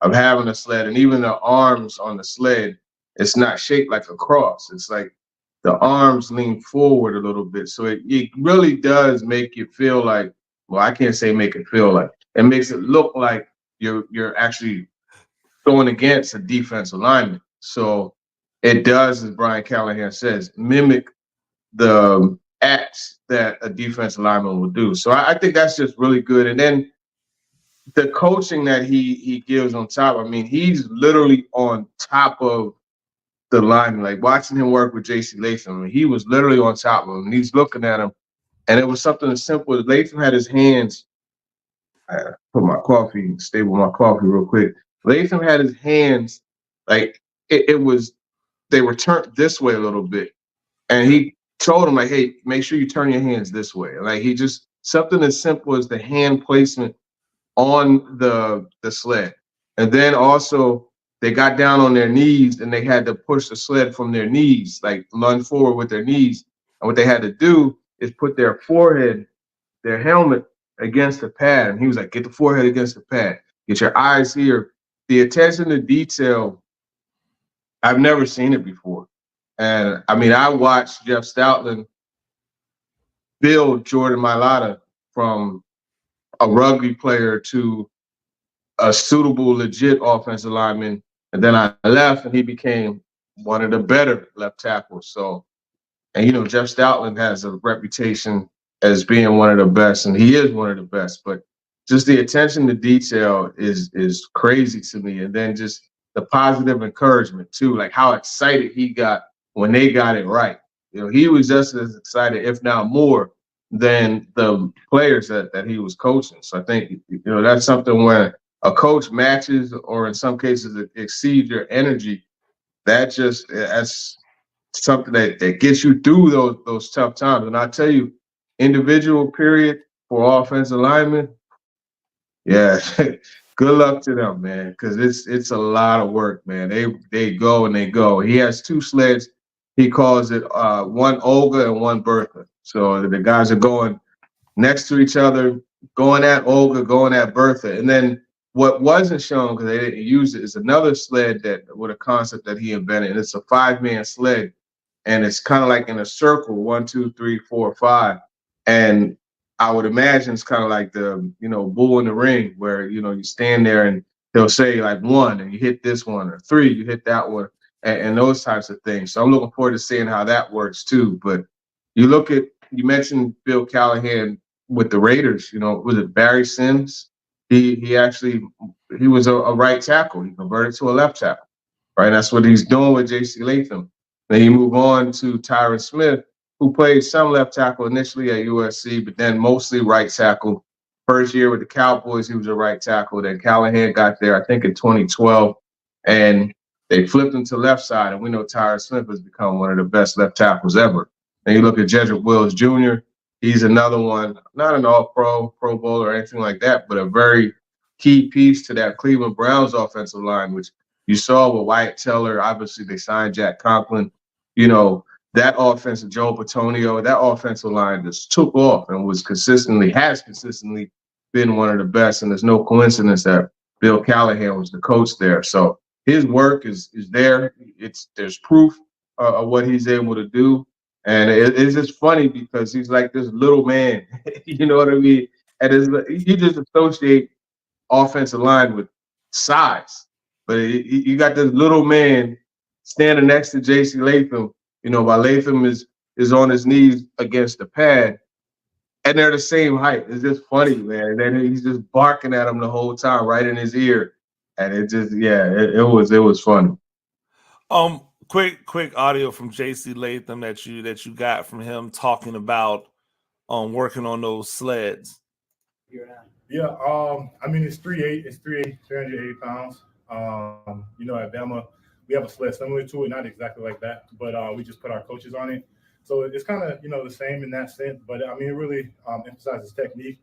of having a sled, and even the arms on the sled, it's not shaped like a cross. It's like the arms lean forward a little bit. So it really does make you feel like, well, I can't say make it feel like, it makes it look like you're actually going against a defensive lineman. So it does, as Brian Callahan says, mimic the acts that a defensive lineman will do. So I think that's just really good. And then the coaching that he gives on top, I mean, he's literally on top of the line. Like watching him work with J.C. Latham, I mean, he was literally on top of him. And he's looking at him, and it was something as simple as Latham had his hands. I put my coffee, stay with my coffee real quick. Latham had his hands like they were turned this way a little bit, and he told him like, "Hey, make sure you turn your hands this way." Like he just something as simple as the hand placement on the sled. And then also they got down on their knees and they had to push the sled from their knees, like lunge forward with their knees. And what they had to do is put their forehead, their helmet against the pad. And he was like, get the forehead against the pad. Get your eyes here. The attention to detail, I've never seen it before. And I mean, I watched Jeff Stoutland build Jordan Mailata from a rugby player to a suitable, legit offensive lineman. And then I left and he became one of the better left tackles. So, and Jeff Stoutland has a reputation as being one of the best, and he is one of the best. But just the attention to detail is crazy to me. And then just the positive encouragement too, like how excited he got when they got it right. He was just as excited, if not more, than the players that he was coaching. So I think, that's something when a coach matches or in some cases it exceeds your energy, that's something that gets you through those tough times. And I tell you, individual period for offensive linemen, yeah, good luck to them, man, because it's a lot of work, man. They go and they go. He has two sleds. He calls it one Olga and one Bertha. So the guys are going next to each other, going at Olga, going at Bertha. And then what wasn't shown, because they didn't use it, is another sled with a concept that he invented. And it's a 5-man sled. And it's kind of like in a circle, 1, 2, 3, 4, 5. And I would imagine it's kind of like the, bull in the ring where, you stand there and they'll say like 1 and you hit this one, or 3, you hit that one, and those types of things. So I'm looking forward to seeing how that works too. But you mentioned Bill Callahan with the Raiders, was it Barry Sims? He was a right tackle. He converted to a left tackle, right? That's what he's doing with J.C. Latham. Then you move on to Tyron Smith, who played some left tackle initially at USC, but then mostly right tackle. First year with the Cowboys, he was a right tackle. Then Callahan got there, I think, in 2012, and they flipped him to left side. And we know Tyron Smith has become one of the best left tackles ever. Then you look at Jedrick Wills Jr., he's another one, not an all-pro, Pro Bowl or anything like that, but a very key piece to that Cleveland Browns offensive line, which you saw with Wyatt Teller. Obviously, they signed Jack Conklin. That offensive, Joe Patonio, that offensive line just took off and has consistently been one of the best. And there's no coincidence that Bill Callahan was the coach there. So his work is there. There's proof of what he's able to do. And it's just funny because he's like this little man, you know what I mean? And you just associate offensive line with size, but you got this little man standing next to J.C. Latham, while Latham is on his knees against the pad, and they're the same height. It's just funny, man. And then he's just barking at him the whole time, right in his ear, and it just, it was funny. Quick audio from J.C. Latham that you got from him talking about working on those sleds. Yeah, I mean, it's 380 pounds. At Bama, we have a sled similar to it, not exactly like that, but we just put our coaches on it. So it's kind of, the same in that sense, but I mean, it really emphasizes technique.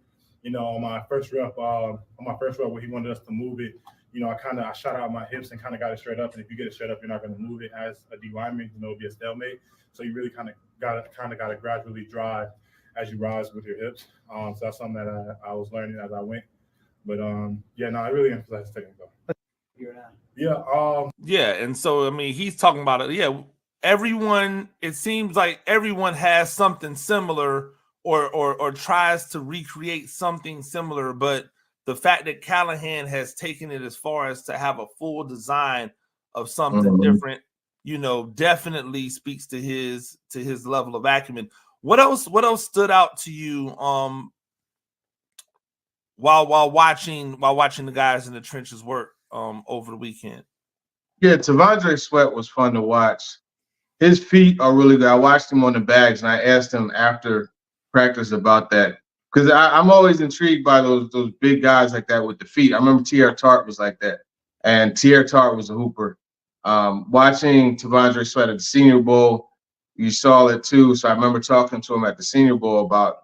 on my first rep, where he wanted us to move it, I shot out my hips and kind of got it straight up. And if you get it straight up, you're not going to move it as a D lineman. It'll be a stalemate. So you really kind of got to gradually drive as you rise with your hips. So that's something that I was learning as I went. But I really emphasize technical. And so I mean, he's talking about it. Yeah, everyone. It seems like everyone has something similar, or tries to recreate something similar. But the fact that Callahan has taken it as far as to have a full design of something different, definitely speaks to his level of acumen. What else stood out to you while watching the guys in the trenches work over the weekend? Yeah, T'Vondre Sweat was fun to watch. His feet are really good. I watched him on the bags, and I asked him after practice about that because I'm always intrigued by those big guys like that with the feet. I remember T.R. Tart was like that, and T.R. Tart was a hooper. Watching T'Vondre Sweat at the Senior Bowl, you saw it too. So I remember talking to him at the Senior Bowl about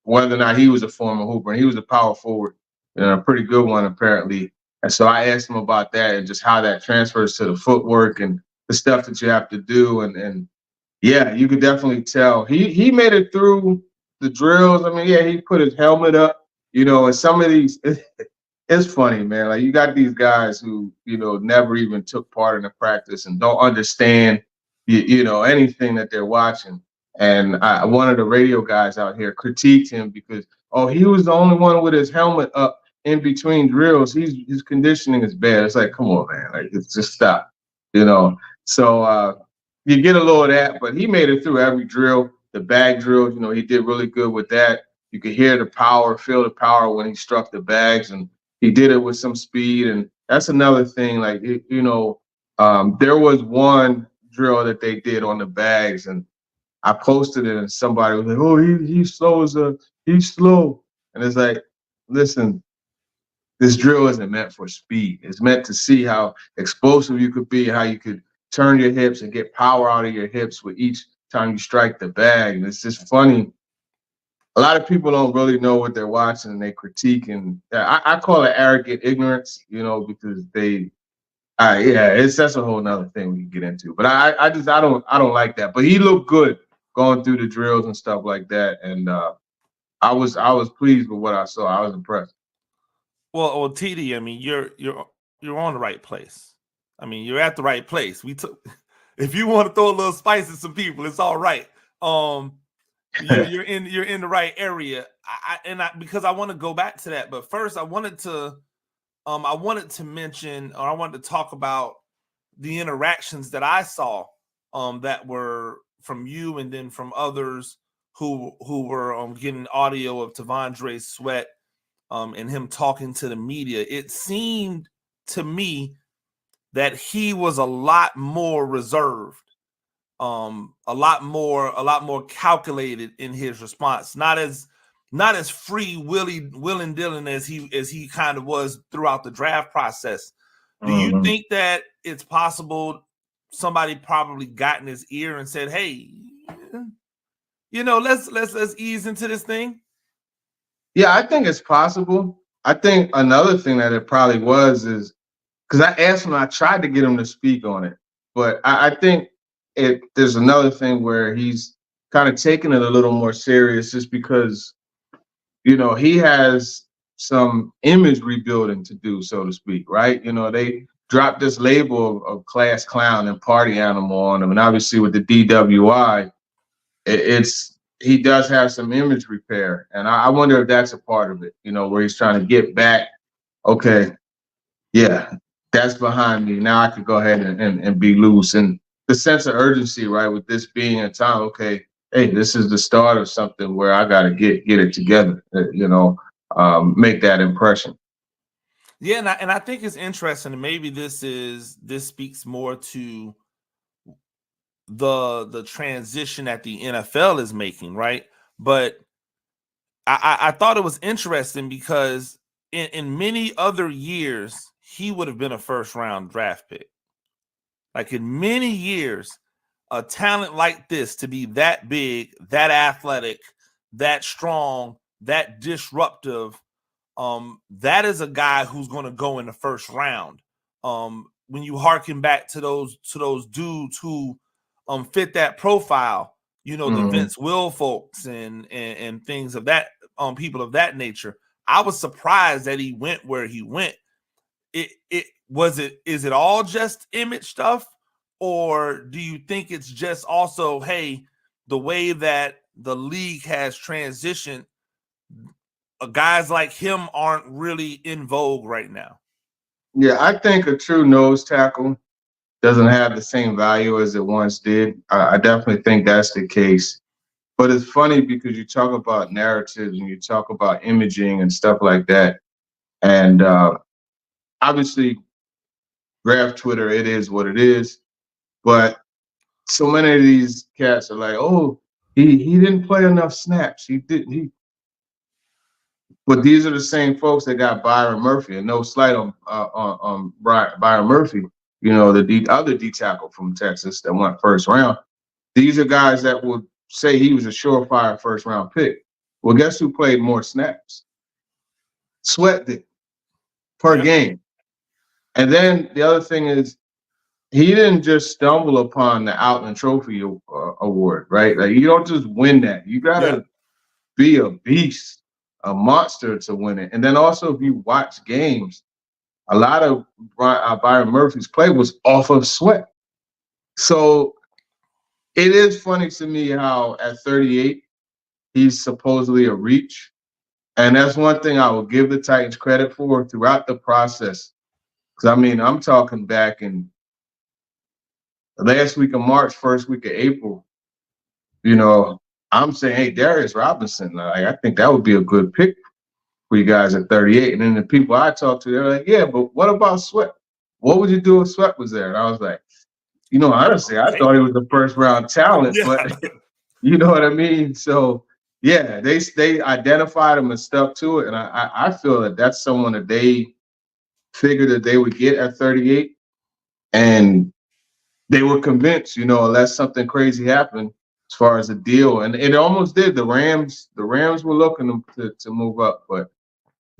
whether or not he was a former hooper, and he was a power forward, a pretty good one apparently. And so I asked him about that and just how that transfers to the footwork and the stuff that you have to do. And yeah, you could definitely tell he made it through the drills. I mean, yeah, he put his helmet up, and some of these, it's funny, man. Like you got these guys who, never even took part in the practice and don't understand, anything that they're watching. And one of the radio guys out here critiqued him because, he was the only one with his helmet up in between drills. His conditioning is bad. It's like, come on, man. Like, it's just stop, So you get a little of that, but he made it through every drill. The bag drill, he did really good with that. You could hear the power, feel the power when he struck the bags, and he did it with some speed. And that's another thing. Like, there was one drill that they did on the bags, and I posted it, and somebody was like, "Oh, he's slow he's slow." And it's like, listen, this drill isn't meant for speed. It's meant to see how explosive you could be, how you could turn your hips and get power out of your hips with each time you strike the bag. And it's just funny. A lot of people don't really know what they're watching, and they critique. And I call it arrogant ignorance, because that's a whole nother thing we can get into. But I don't like that. But he looked good going through the drills and stuff like that. And I was pleased with what I saw. I was impressed. Well, TD, I mean, you're on the right place. I mean, you're at the right place. If you want to throw a little spice at some people, it's all right. You're in the right area. Because I want to go back to that, but first I wanted to mention, or I wanted to talk about the interactions that I saw that were from you and then from others who were getting audio of T'Vondre Sweat and him talking to the media. It seemed to me that he was a lot more reserved, a lot more calculated in his response. Not as free willing dealing as he kind of was throughout the draft process. Do you think that it's possible somebody probably got in his ear and said, "Hey, let's ease into this thing"? Yeah, I think it's possible. I think another thing that it probably was is because I asked him, I tried to get him to speak on it, but I think there's another thing where he's kind of taking it a little more serious just because, he has some image rebuilding to do, so to speak, right? They dropped this label of class clown and party animal on him. And obviously with the DWI, he does have some image repair. And I wonder if that's a part of it, where he's trying to get back. Okay, yeah, that's behind me. Now I can go ahead and be loose. And the sense of urgency, right, with this being a time, okay, hey, this is the start of something where I got to get it together, make that impression. Yeah, and I think it's interesting, and maybe this speaks more to the transition that the NFL is making, right? But I thought it was interesting because in many other years, he would have been a first-round draft pick. Like in many years, a talent like this to be that big, that athletic, that strong, that disruptive, that is a guy who's going to go in the first round. When you harken back to those dudes who fit that profile, the Vince Will folks and things of that, people of that nature. I was surprised that he went where he went. Is it all just image stuff, or do you think it's just also, hey, the way that the league has transitioned, guys like him aren't really in vogue right now? Yeah, I think a true nose tackle doesn't have the same value as it once did. I definitely think that's the case. But it's funny because you talk about narratives and you talk about imaging and stuff like that. And obviously, draft Twitter, it is what it is. But so many of these cats are like, oh, he didn't play enough snaps. But these are the same folks that got Byron Murphy, and no slight on Byron Murphy, the other D tackle from Texas that went first round. These are guys that would say he was a surefire first round pick. Well, guess who played more snaps? Sweat did per game. And then the other thing is, he didn't just stumble upon the Outland Trophy award, right? Like, you don't just win that. You gotta be a beast, a monster to win it. And then also, if you watch games, a lot of Byron Murphy's play was off of sweat. So it is funny to me how at 38, he's supposedly a reach. And that's one thing I will give the Titans credit for throughout the process. Because, I mean, I'm talking back in the last week of March, first week of April, I'm saying, hey, Darius Robinson, I think that would be a good pick for you guys at 38. And then the people I talked to, they're like, yeah, but what about Sweat? What would you do if Sweat was there? And I was like, honestly, I thought he was a first round talent, but you know what I mean? So, yeah, they identified him and stuck to it. And I feel that that's someone that they figured that they would get at 38. And they were convinced, unless something crazy happened as far as a deal. And it almost did. The Rams were looking to move up, but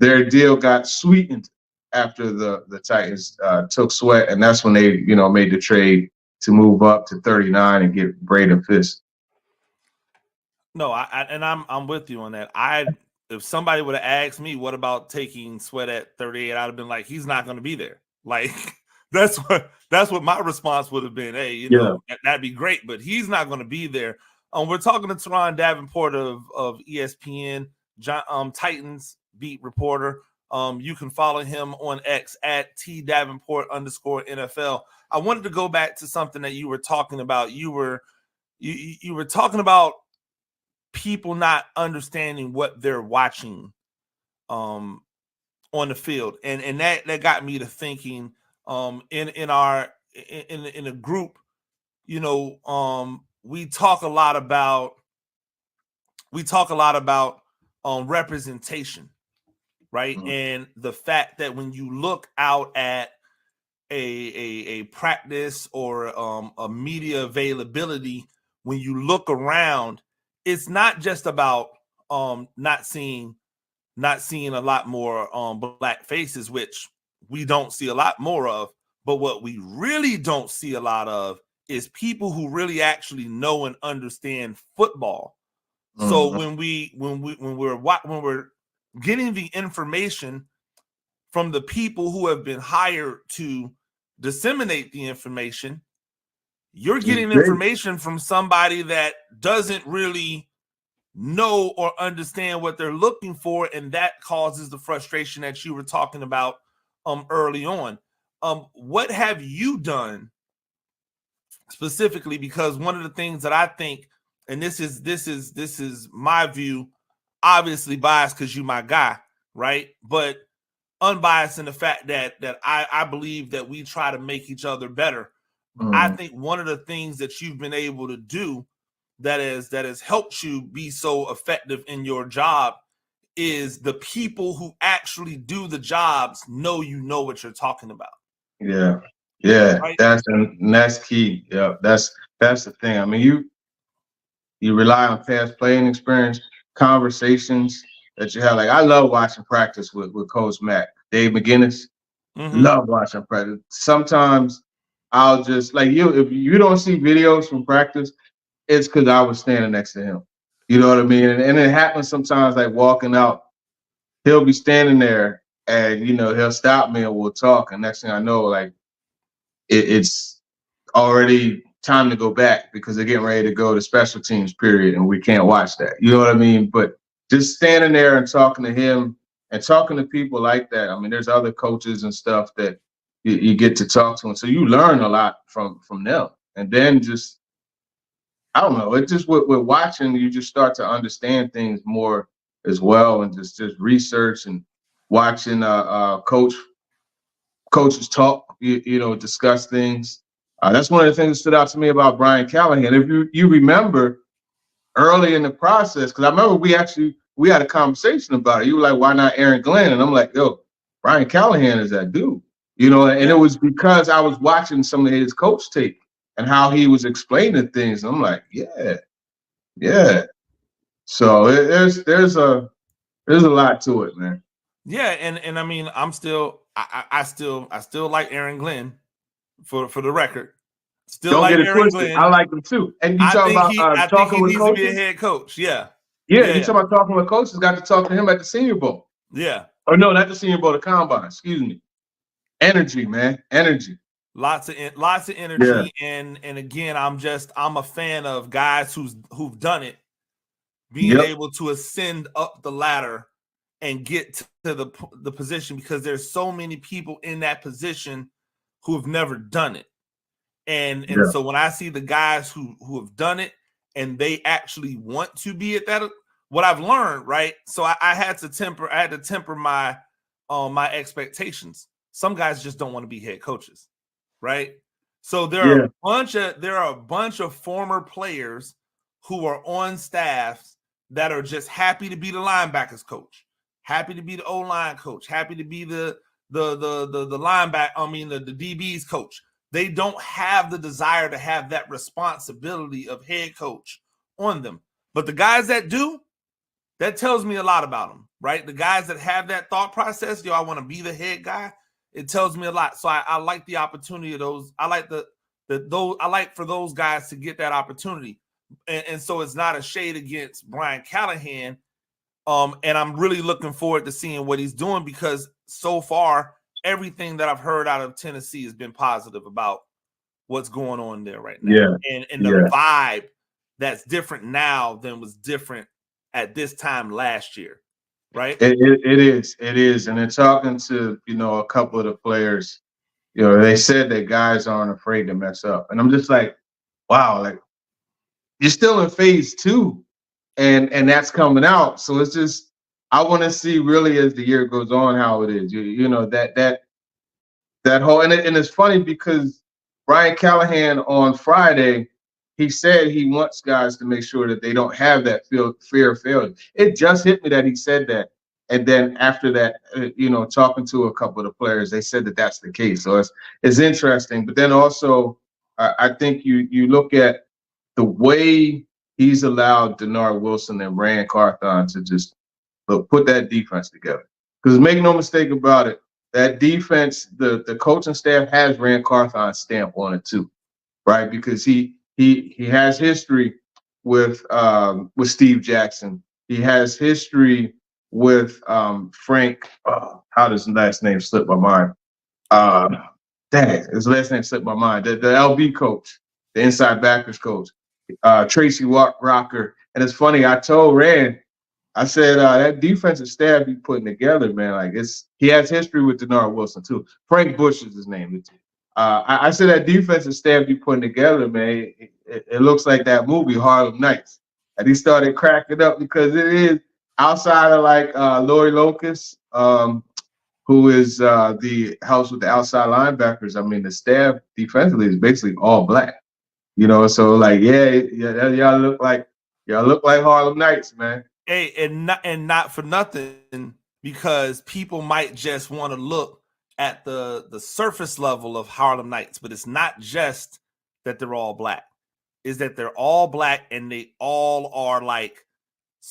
their deal got sweetened after the Titans took Sweat. And that's when they, made the trade to move up to 39 and get Braden Fisk. No, I'm with you on that. If somebody would have asked me, what about taking Sweat at 38, I'd have been like, he's not going to be there. Like, that's what my response would have been. Hey, that'd be great, but he's not going to be there. We're talking to Turron Davenport of ESPN, Titans beat reporter. You can follow him on X at @TDavenport_NFL. I wanted to go back to something that you were talking about. You were talking about people not understanding what they're watching on the field, and that got me to thinking. In a group, we talk a lot about representation, right? Mm-hmm. And the fact that when you look out at a practice or a media availability, when you look around, it's not just about not seeing a lot more black faces, which we don't see a lot more of, but what we really don't see a lot of is people who really actually know and understand football. Mm-hmm. So when we're getting the information from the people who have been hired to disseminate the information, you're getting information from somebody that doesn't really know or understand what they're looking for, and that causes the frustration that you were talking about early on. What have you done specifically? Because one of the things that I think, and this is my view, obviously biased because you're my guy, right? But unbiased in the fact that I believe that we try to make each other better. I think one of the things that you've been able to do that has helped you be so effective in your job is the people who actually do the jobs know what you're talking about. Yeah, right? That's key. Yeah, that's the thing. I mean, you rely on past playing experience, conversations that you have. Like I love watching practice with Coach Mack, Dave McGinnis. Love watching practice. Sometimes I'll just like if you don't see videos from practice, it's because I was standing next to him. You know what I mean? And it happens sometimes, like walking out, he'll be standing there and, he'll stop me and we'll talk. And next thing I know, like it's already time to go back because they're getting ready to go to special teams period. And we can't watch that. You know what I mean? But just standing there and talking to him and talking to people like that. I mean, there's other coaches and stuff that you get to talk to. And so you learn a lot from them. And then just, I don't know. It just with watching, you just start to understand things more as well, and just research and watching coaches talk, discuss things. That's one of the things that stood out to me about Brian Callahan. If you remember early in the process, because I remember we had a conversation about it. You were like, "Why not Aaron Glenn?" And I'm like, "Yo, Brian Callahan is that dude." And it was because I was watching some of his coach tape and how he was explaining things. And I'm like, yeah. So there's a lot to it, man. Yeah, and I mean, I still like Aaron Glenn for the record. Still Don't like get it Aaron twisted. Glenn. I like him too. And you talking about talking with needs coaches? to be a head coach. Yeah. You talking about talking with coaches? Got to talk to him at the Senior Bowl. Yeah. Or no, not the Senior Bowl, the Combine. Excuse me. Energy, man. Energy. Lots of energy, and again, I'm a fan of guys who've done it, being able to ascend up the ladder and get to the position, because there's so many people in that position who have never done it, and so when I see the guys who have done it and they actually want to be at that, what I've learned, right? So I had to temper my my expectations. Some guys just don't want to be head coaches. Right. So there are a bunch of former players who are on staffs that are just happy to be the linebackers coach, happy to be the O-line coach, happy to be the linebacker. I mean, the DBs coach. They don't have the desire to have that responsibility of head coach on them. But the guys that do, that tells me a lot about them, right? The guys that have that thought process, I want to be the head guy. It tells me a lot. So I like the opportunity of those. I like I like for those guys to get that opportunity. And so it's not a shade against Brian Callahan. And I'm really looking forward to seeing what he's doing, because so far, everything that I've heard out of Tennessee has been positive about what's going on there right now. And the vibe that's different now than was different at this time last year. Right. It is. And then talking to, a couple of the players, they said that guys aren't afraid to mess up. And I'm just like, wow, like you're still in phase 2 and that's coming out. So it's just, I want to see really as the year goes on how it is, that whole, and it's funny because Brian Callahan on Friday, he said he wants guys to make sure that they don't have that fear of failure. It just hit me that he said that. And then after that, talking to a couple of the players, they said that that's the case. So it's interesting. But then also, I think you look at the way he's allowed Denard Wilson and Rand Carthon to just put that defense together. Because make no mistake about it, that defense, the coaching staff has Rand Carthon's stamp on it too, right? Because he has history with Steve Jackson. He has history with Frank. How does his last name slip my mind? His last name slipped my mind. The LB coach, the inside backers coach, Tracy Rocker. And it's funny, I told Rand, I said that defensive staff he's putting together, man, like he has history with Denard Wilson too. Frank Bush is his name. I said that defensive staff you putting together, man, it looks like that movie Harlem Nights. And he started cracking up because it is outside of like Lori Locust, who is the house with the outside linebackers. I mean, the staff defensively is basically all black. So like, y'all look like Harlem Nights, man. Hey, and not for nothing, because people might just want to look at the surface level of Harlem Nights, but it's not just that they're all black. Is that they're all black and they all are like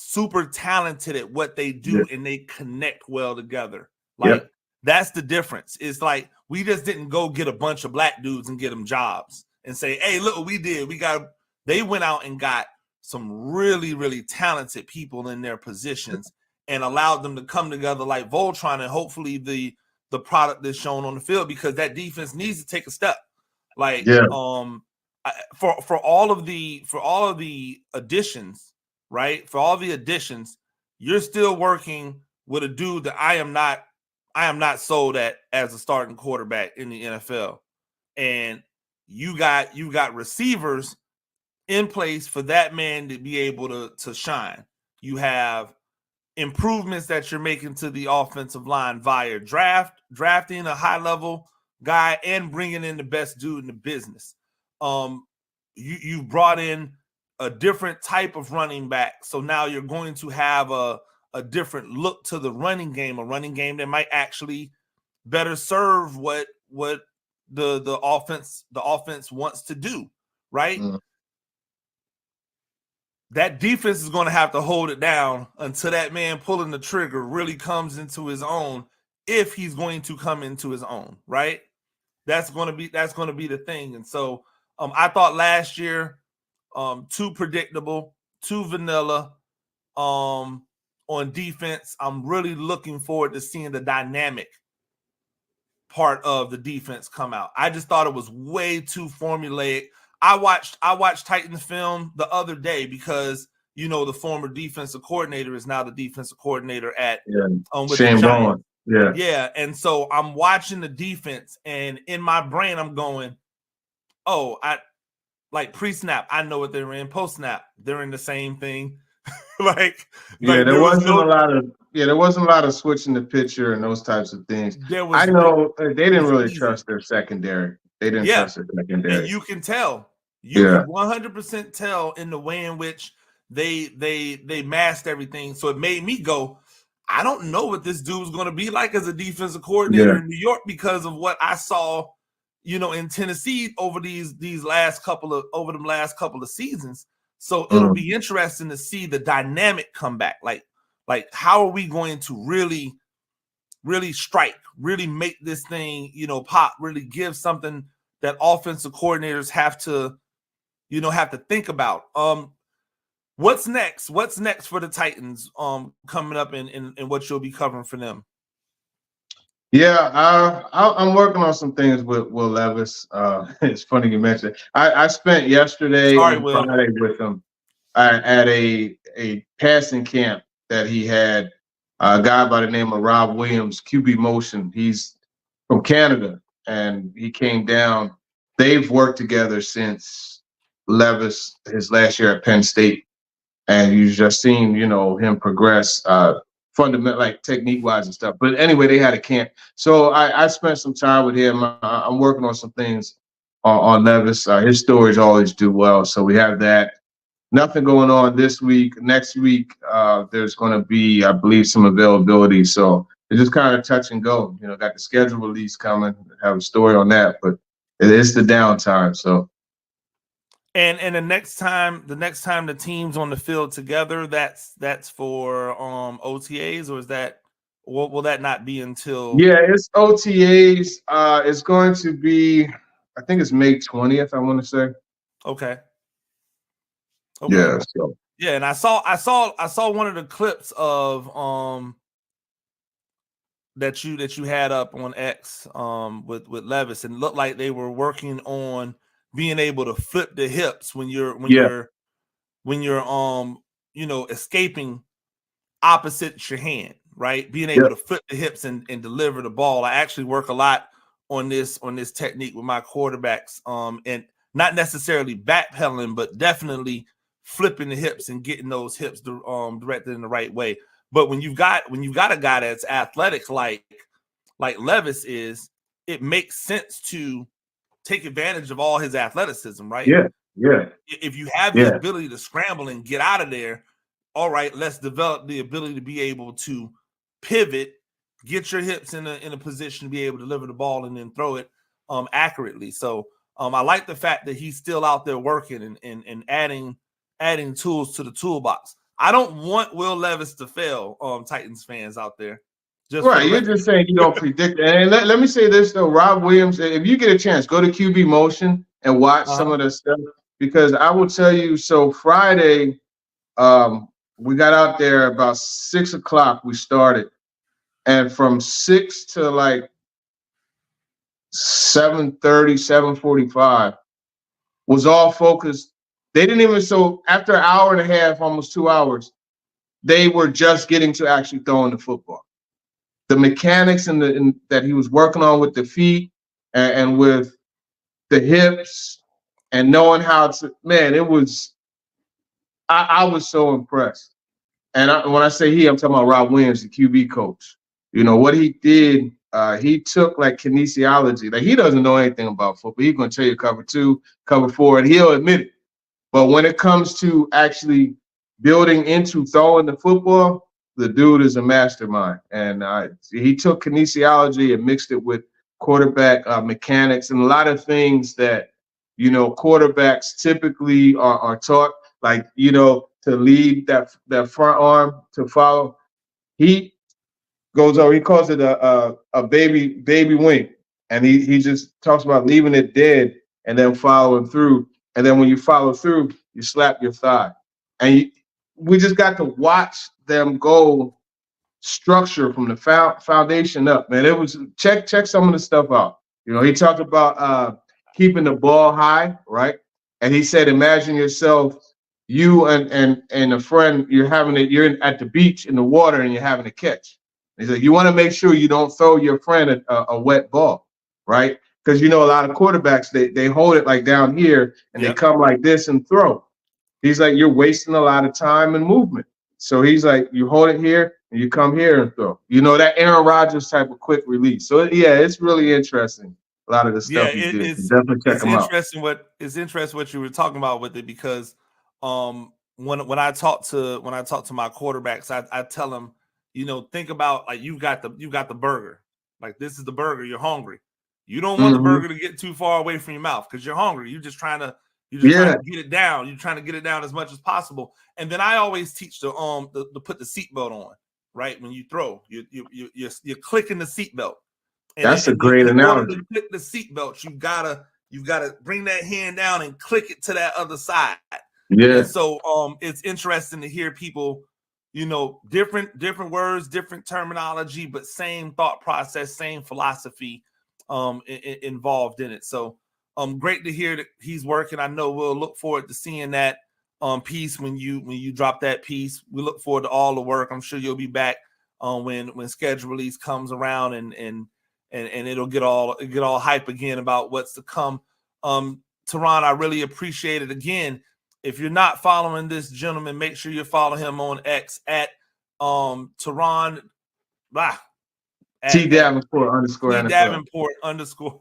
super talented at what they do and they connect well together. Yep. That's the difference. It's like we just didn't go get a bunch of black dudes and get them jobs and say, hey, look what we did. They went out and got some really, really talented people in their positions and allowed them to come together like Voltron, and hopefully the product that's shown on the field, because that defense needs to take a step. For all of the additions, right? For all the additions, you're still working with a dude that I am not sold at as a starting quarterback in the NFL. And you got receivers in place for that man to be able to shine. You have improvements that you're making to the offensive line via drafting a high-level guy and bringing in the best dude in the business. You brought in a different type of running back, so now you're going to have a different look to the running game, a running game that might actually better serve what the offense wants to do, right? That defense is going to have to hold it down until that man pulling the trigger really comes into his own, if he's going to come into his own, right? That's going to be the thing. And so I thought last year, too predictable, too vanilla on defense. I'm really looking forward to seeing the dynamic part of the defense come out. I just thought it was way too formulaic. I watched Titans film the other day because, the former defensive coordinator is now the defensive coordinator at with Shane the Giants. Bowen. Yeah. And so I'm watching the defense, and in my brain I'm going, oh, I like pre-snap, I know what they're in. Post-snap, they're in the same thing. There wasn't a lot of switching the pitcher and those types of things. I know they didn't really trust their secondary. They didn't trust their secondary. And you can tell. You can 100% tell in the way in which they masked everything. So it made me go, I don't know what this dude's going to be like as a defensive coordinator in New York, because of what I saw, in Tennessee over the last couple of seasons. So it'll be interesting to see the dynamic come back. Like how are we going to really, really strike, really make this thing, pop, really give something that offensive coordinators have to think about. What's next? What's next for the Titans coming up in what you'll be covering for them? Yeah, I'm working on some things with Will Levis. It's funny you mentioned. I spent yesterday and Friday with him at a passing camp that he had. A guy by the name of Rob Williams, QB Motion. He's from Canada, and he came down. They've worked together since Levis, his last year at Penn State, and you've just seen, him progress, fundamental, like technique-wise and stuff. But anyway, they had a camp, so I spent some time with him. I'm working on some things on Levis. His stories always do well, so we have that. Nothing going on this week. Next week, there's going to be, I believe, some availability. So it's just kind of touch and go. Got the schedule release coming. Have a story on that, but it's the downtime. So. And the next time the team's on the field together, that's for OTAs, or is that? Will that not be until? Yeah, it's OTAs. It's going to be, I think it's May 20th. I want to say. Okay. Yeah. So. Yeah, and I saw one of the clips of that you had up on X with Levis, and it looked like they were working on being able to flip the hips when you're escaping opposite your hand, right? Being able to flip the hips and deliver the ball. I actually work a lot on this technique with my quarterbacks, and not necessarily backpedaling, but definitely flipping the hips and getting those hips directed in the right way. But when you've got a guy that's athletic like Levis is, it makes sense to take advantage of all his athleticism, right? Yeah. If you have the ability to scramble and get out of there, all right, let's develop the ability to be able to pivot, get your hips in a position to be able to deliver the ball and then throw it accurately. So I like the fact that he's still out there working and adding tools to the toolbox. I don't want Will Levis to fail, Titans fans out there. Right, you're just saying you don't predict it. And let me say this, though. Rob Williams, if you get a chance, go to QB Motion and watch some of the stuff. Because I will tell you, so Friday, we got out there about 6 o'clock. We started. And from 6 to like 7:30, 7:45 was all focused. They didn't even, so after an hour and a half, almost 2 hours, they were just getting to actually throwing the football. The mechanics that he was working on with the feet and with the hips and knowing how to, man, it was, I was so impressed. And when I say he, I'm talking about Rob Williams, the QB coach. You know, what he did, he took like kinesiology. Like, he doesn't know anything about football. He's going to tell you cover 2, cover 4, and he'll admit it. But when it comes to actually building into throwing the football, the dude is a mastermind. And he took kinesiology and mixed it with quarterback mechanics and a lot of things that, you know, quarterbacks typically are taught, like, you know, to lead that front arm to follow. He goes over, he calls it a baby wing. And he just talks about leaving it dead and then following through. And then when you follow through, you slap your thigh. And we just got to watch them go structure from the foundation up, man. It was check some of the stuff out. You know, he talked about keeping the ball high, right? And he said, imagine yourself, you and a friend, you're at the beach in the water and you're having a catch. He said, you want to make sure you don't throw your friend a wet ball, right? Because, you know, a lot of quarterbacks, they hold it like down here and they come like this and throw. He's like, you're wasting a lot of time and movement. So he's like, you hold it here and you come here and throw. You know, that Aaron Rodgers type of quick release. So, yeah, it's really interesting, a lot of the stuff he did. Definitely check him out. It's interesting what you were talking about with it, because when I talk to my quarterbacks, I tell them, you know, think about, like, you got the burger. Like, this is the burger. You're hungry. You don't want the burger to get too far away from your mouth because you're hungry. You're just trying to get it down. You're trying to get it down as much as possible. And then I always teach to put the seatbelt on, right? When you throw, you're clicking the seatbelt. That's a great analogy. To click the seatbelt, you gotta bring that hand down and click it to that other side. Yeah. And so it's interesting to hear people, you know, different words, different terminology, but same thought process, same philosophy involved in it. So great to hear that he's working. I know we'll look forward to seeing that piece when you drop that piece. We look forward to all the work. I'm sure you'll be back when schedule release comes around and it'll get all hype again about what's to come. Turron, I really appreciate it. Again, if you're not following this gentleman, make sure you follow him on X at Turron T Davenport underscore T NFL. Davenport underscore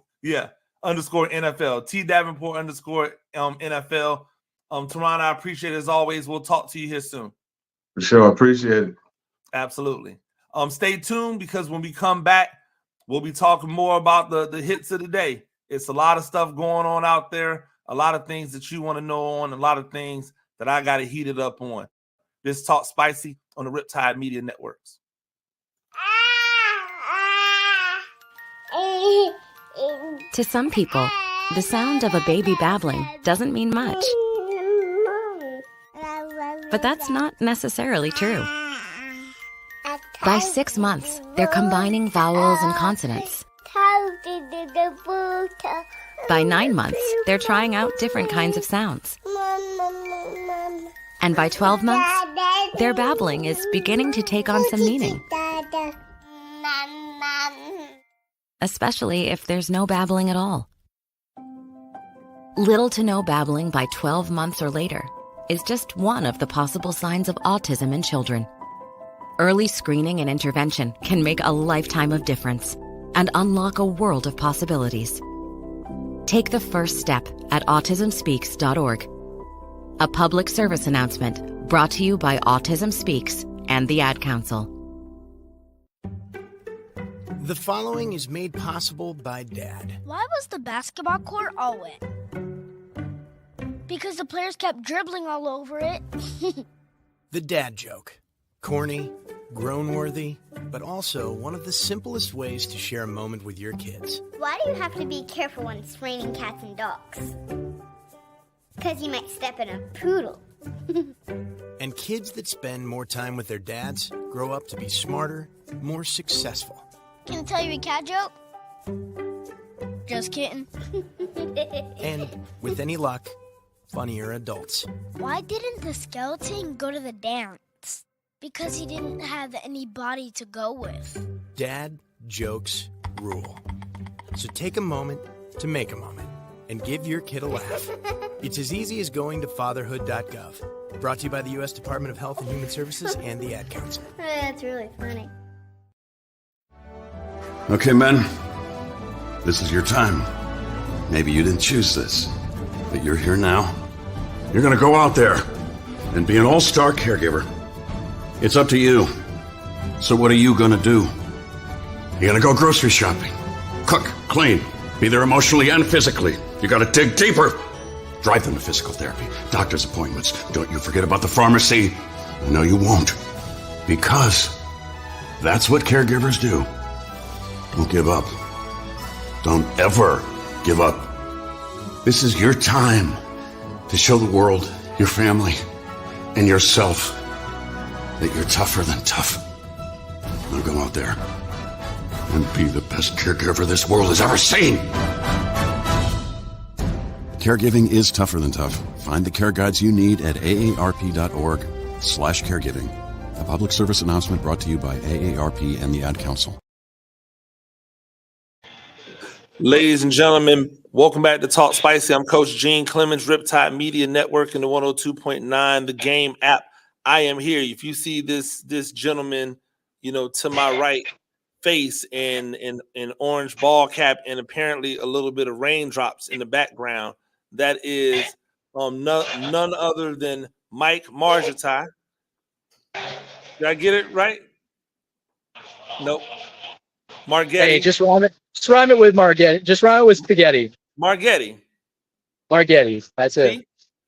NFL. T Davenport underscore NFL. Turron, I appreciate it as always. We'll talk to you here soon. For sure. Appreciate it. Absolutely. Stay tuned, because when we come back, we'll be talking more about the hits of the day. It's a lot of stuff going on out there, a lot of things that you want to know on, a lot of things that I got to heat it up on. This Talk Spicy on the Riptide Media Networks. To some people, the sound of a baby babbling doesn't mean much. But that's not necessarily true. By 6 months, they're combining vowels and consonants. By 9 months, they're trying out different kinds of sounds. And by 12 months, their babbling is beginning to take on some meaning. Especially if there's no babbling at all. Little to no babbling by 12 months or later is just one of the possible signs of autism in children. Early screening and intervention can make a lifetime of difference and unlock a world of possibilities. Take the first step at autismspeaks.org. A public service announcement brought to you by Autism Speaks and the Ad Council. The following is made possible by Dad. Why was the basketball court all wet? Because the players kept dribbling all over it. The dad joke. Corny, grown-worthy, but also one of the simplest ways to share a moment with your kids. Why do you have to be careful when it's raining cats and dogs? Because you might step in a poodle. And kids that spend more time with their dads grow up to be smarter, more successful. Can I tell you a cat joke? Just kidding. And, with any luck, funnier adults. Why didn't the skeleton go to the dance? Because he didn't have anybody to go with. Dad jokes rule. So take a moment to make a moment and give your kid a laugh. It's as easy as going to fatherhood.gov. Brought to you by the U.S. Department of Health and Human Services and the Ad Council. That's really funny. Okay, men. This is your time. Maybe you didn't choose this, but you're here now. You're gonna go out there and be an all-star caregiver. It's up to you. So what are you gonna do? You're gonna go grocery shopping, cook, clean, be there emotionally and physically. You gotta dig deeper. Drive them to physical therapy, doctor's appointments. Don't you forget about the pharmacy. No, you won't. Because that's what caregivers do. Don't give up. Don't ever give up. This is your time to show the world, your family, and yourself that you're tougher than tough. Now go out there and be the best caregiver this world has ever seen. Caregiving is tougher than tough. Find the care guides you need at aarp.org/caregiving. A public service announcement brought to you by AARP and the Ad Council. Ladies and gentlemen, welcome back to Talk Spicy. I'm Coach Gene Clemens, Riptide Media Network and the 102.9 The Game app. I am here. If you see this gentleman, to my right, face and an orange ball cap and apparently a little bit of raindrops in the background, that is none other than Mike Marghetti. Did I get it right? Nope. Marghetti. Hey, just rhyme it with Marghetti. Just rhyme it with spaghetti. Marghetti. That's it.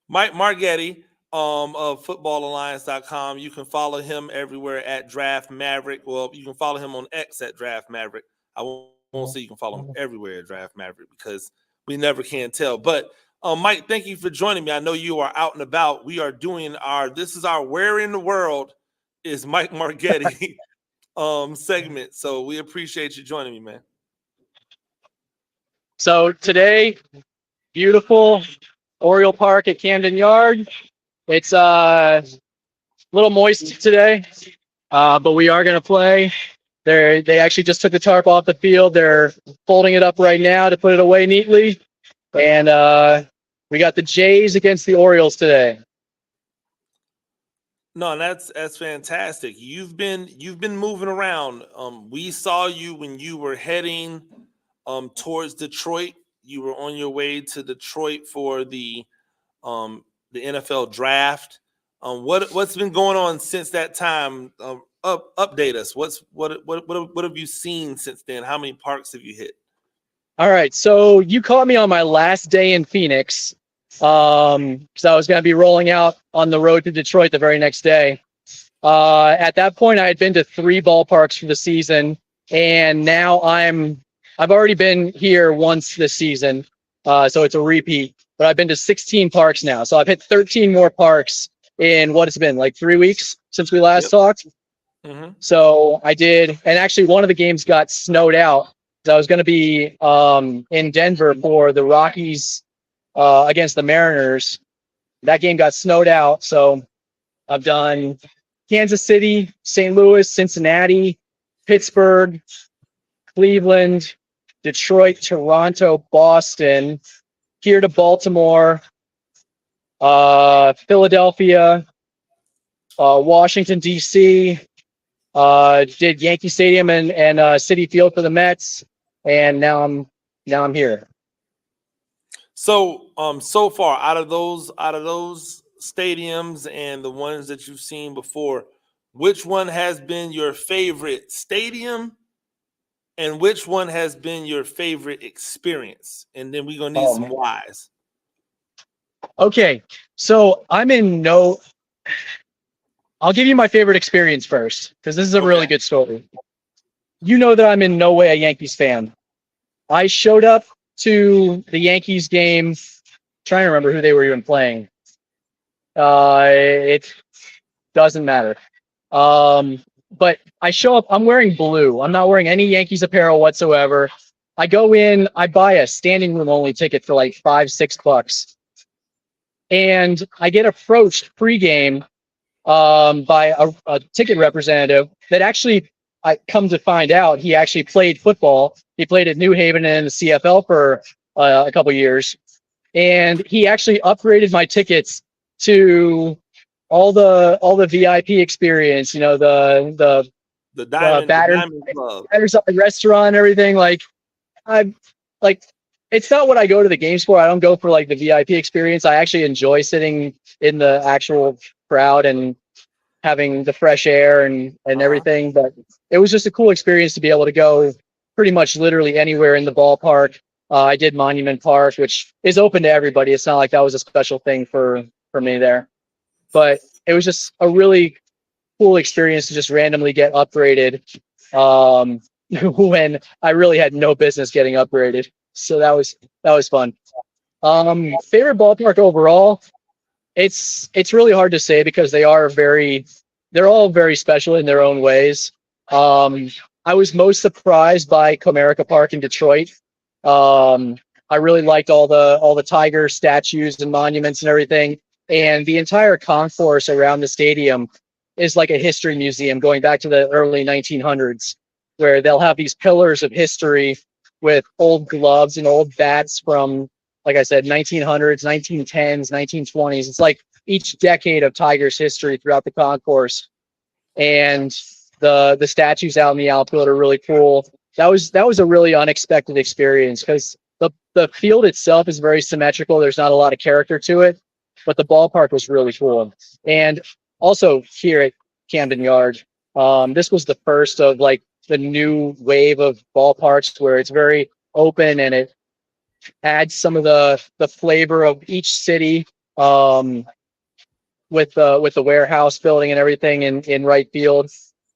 Mike Marghetti of footballalliance.com. You can follow him everywhere at Draft Maverick. Well, you can follow him on X at Draft Maverick. I won't say you can follow him everywhere at Draft Maverick because we never can tell. But Mike, thank you for joining me. I know you are out and about. We are doing this is our Where in the World is Mike Marghetti segment. So we appreciate you joining me, man. So today, beautiful Oriole Park at Camden Yard. It's a little moist today, but we are going to play. They actually just took the tarp off the field. They're folding it up right now to put it away neatly. And we got the Jays against the Orioles today. No, that's fantastic. You've been moving around. We saw you when you were heading towards Detroit. You were on your way to Detroit for the NFL draft. What's been going on since that time? Update us. What have you seen since then? How many parks have you hit? All right, so you caught me on my last day in Phoenix, because I was going to be rolling out on the road to Detroit the very next day. At that point, I had been to 3 ballparks for the season, and now I've already been here once this season, so it's a repeat. But I've been to 16 parks now, so I've hit 13 more parks in what it's been, like 3 weeks since we last talked. Mm-hmm. So I did, and actually one of the games got snowed out. So I was going to be in Denver for the Rockies against the Mariners. That game got snowed out, so I've done Kansas City, St. Louis, Cincinnati, Pittsburgh, Cleveland, Detroit, Toronto, Boston, here to Baltimore, Philadelphia, Washington, D.C., did Yankee Stadium and Citi Field for the Mets, and now I'm here. So so far out of those stadiums and the ones that you've seen before, which one has been your favorite stadium and which one has been your favorite experience? And then we're gonna need some whys. Okay, so I'm in no I'll give you my favorite experience first, because this is a really good story. You know that I'm in no way a Yankees fan. I showed up to the Yankees game, trying to remember who they were even playing. It doesn't matter. But I show up, I'm wearing blue. I'm not wearing any Yankees apparel whatsoever. I go in, I buy a standing room only ticket for like $5-6. And I get approached pregame by a ticket representative that actually, I come to find out, he actually played football. He played at New Haven and in the CFL for a couple years. And he actually upgraded my tickets to all the VIP experience, you know, the Diamond Club. Batters up the restaurant and everything. Like, I'm like, it's not what I go to the games for. I don't go for like the VIP experience. I actually enjoy sitting in the actual crowd and having the fresh air and everything. But it was just a cool experience to be able to go pretty much literally anywhere in the ballpark. I did Monument Park, which is open to everybody. It's not like that was a special thing for me there. But it was just a really cool experience to just randomly get upgraded when I really had no business getting upgraded. So that was fun. Favorite ballpark overall, it's really hard to say because they're all very special in their own ways. I was most surprised by Comerica Park in Detroit. I really liked all the Tiger statues and monuments and everything. And the entire concourse around the stadium is like a history museum going back to the early 1900s, where they'll have these pillars of history with old gloves and old bats from, like I said, 1900s, 1910s, 1920s. It's like each decade of Tigers history throughout the concourse. And the statues out in the outfield are really cool. That was a really unexpected experience because the field itself is very symmetrical. There's not a lot of character to it, but the ballpark was really cool. And also here at Camden Yard, this was the first of like the new wave of ballparks where it's very open and it adds some of the flavor of each city with the warehouse building and everything in right field.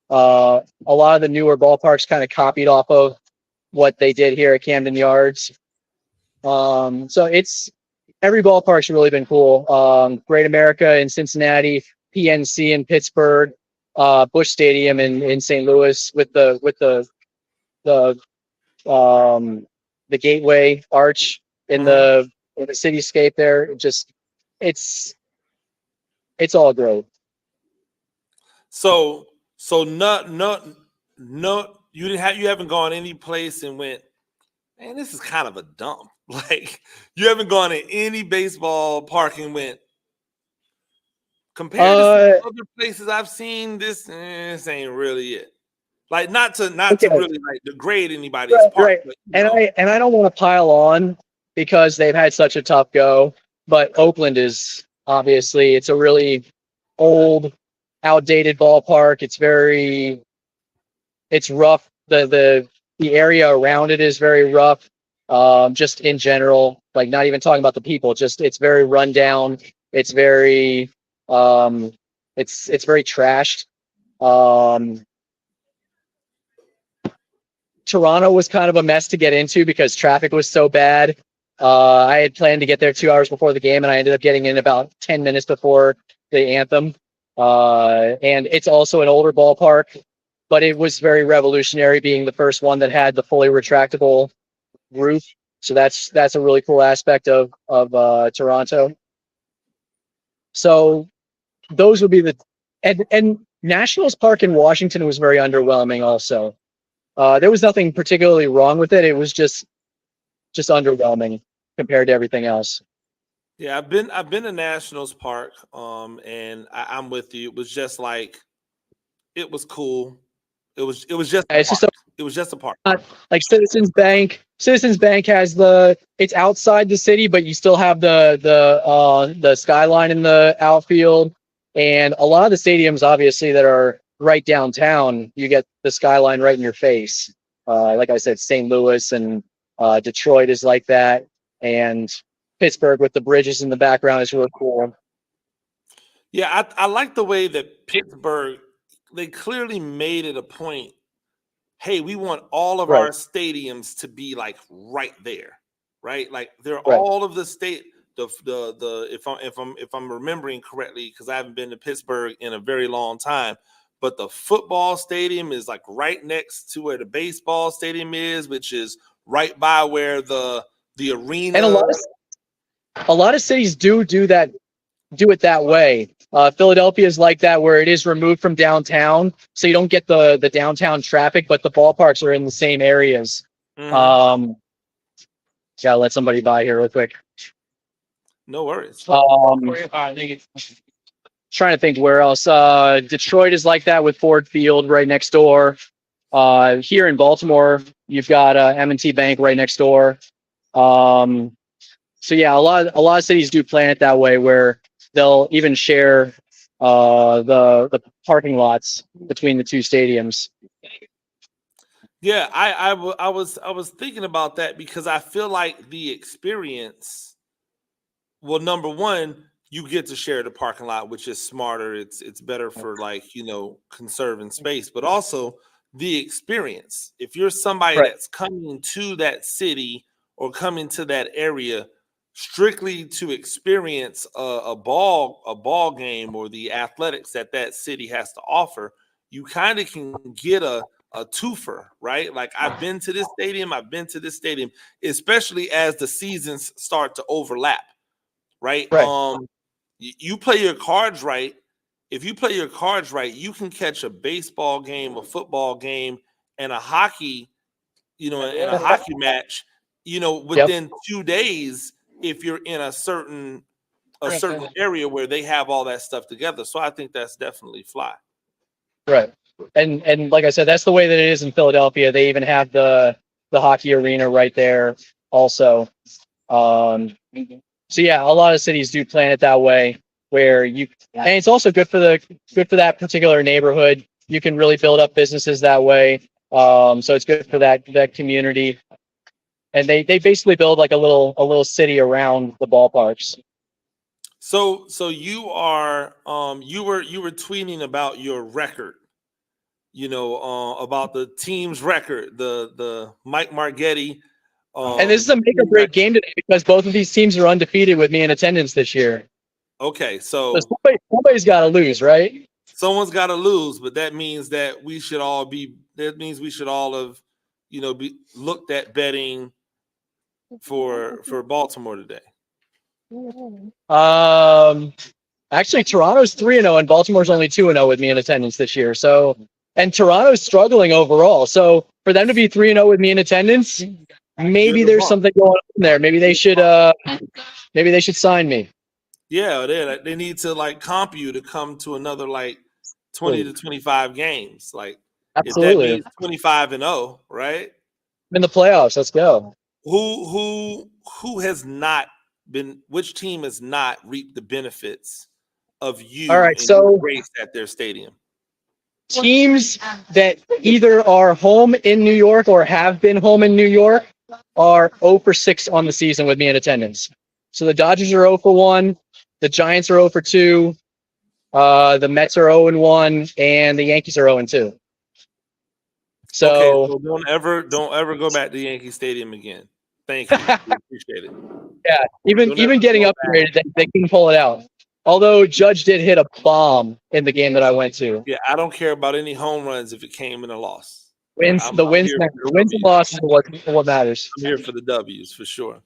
A lot of the newer ballparks kind of copied off of what they did here at Camden Yards. So every ballpark's really been cool. Great America in Cincinnati, PNC in Pittsburgh, Busch Stadium in St. Louis with the Gateway Arch in the cityscape there. It's all great. So no, you haven't gone any place and went, man, this is kind of a dump. Like, you haven't gone to any baseball park and went, compared to some other places I've seen, this ain't really it. Like, not to really like degrade anybody's park. Right. But, and I don't want to pile on because they've had such a tough go, but Oakland is obviously, it's a really old, outdated ballpark. It's rough. The area around it is very rough. Just in general, like not even talking about the people, just it's very run down. It's very it's very trashed. Toronto was kind of a mess to get into because traffic was so bad. I had planned to get there 2 hours before the game and I ended up getting in about 10 minutes before the anthem. And it's also an older ballpark, but it was very revolutionary, being the first one that had the fully retractable roof. So that's a really cool aspect of Toronto. So those would be and Nationals Park in Washington was very underwhelming also. There was nothing particularly wrong with it. It was just underwhelming compared to everything else. Yeah, I've been to Nationals Park, and I'm with you. It was just like, it was cool. It was just it was just a park. Like Citizens Bank has it's outside the city, but you still have the skyline in the outfield, and a lot of the stadiums obviously that are right downtown, you get the skyline right in your face. Like I said, St. Louis and Detroit is like that, and Pittsburgh with the bridges in the background is really cool. Yeah, I like the way that Pittsburgh, they clearly made it a point. Hey, we want all of our stadiums to be like right there, right? Like they're all of the state. The if I'm remembering correctly, because I haven't been to Pittsburgh in a very long time, but the football stadium is like right next to where the baseball stadium is, which is right by where the arena. And a lot of cities do it that way. Philadelphia is like that, where it is removed from downtown, so you don't get the downtown traffic, but the ballparks are in the same areas. Gotta let somebody by here real quick. No worries. Trying to think where else. Detroit is like that with Ford Field right next door. Here in Baltimore, you've got M&T Bank right next door. So yeah, a lot of cities do plan it that way, where they'll even share the parking lots between the two stadiums. Yeah, I was thinking about that, because I feel like the experience. Well, number one, you get to share the parking lot, which is smarter. It's better for conserving space, but also the experience. If you're somebody that's coming to that city or coming to that area strictly to experience a ball game or the athletics that city has to offer, you kind of can get a twofer, right? Like I've been to this stadium, especially as the seasons start to overlap, right? You play your cards right. If you play your cards right, you can catch a baseball game, a football game, and a hockey, and a hockey match, within 2 days, if you're in a certain area where they have all that stuff together. So I think that's definitely fly. Right. And like I said, that's the way that it is in Philadelphia. They even have the hockey arena right there also. So yeah, a lot of cities do plan it that way, where and it's also good for that particular neighborhood. You can really build up businesses that way. So it's good for that community. And they basically build like a little city around the ballparks. So you are you were tweeting about your record, about the team's record, the Mike Marghetti. And this is a make or break game today, because both of these teams are undefeated with me in attendance this year. Okay, so somebody's got to lose, right? Someone's got to lose, but that means that we should all have, be looked at betting for Baltimore today. Actually, Toronto's 3-0 and Baltimore's only 2-0 with me in attendance this year. So, and Toronto's struggling overall. So for them to be 3-0 with me in attendance, maybe there's something going on there. Maybe they should sign me. Yeah, they need to comp you to come to another 20 to 25 games. Absolutely. If that means 25-0, right? In the playoffs, let's go. Who has not been? Which team has not reaped the benefits of you? All right, so race at their stadium. Teams that either are home in New York or have been home in New York are 0-6 on the season with me in attendance. So the Dodgers are 0-1, the Giants are 0-2, the Mets are 0-1, and the Yankees are 0-2. So don't ever go back to Yankee Stadium again. Thank you. Appreciate it. Yeah, even getting upgraded, they can pull it out. Although Judge did hit a bomb in the game that I went to. Yeah, I don't care about any home runs if it came in a loss. Wins and losses are what matters. I'm here for the W's for sure.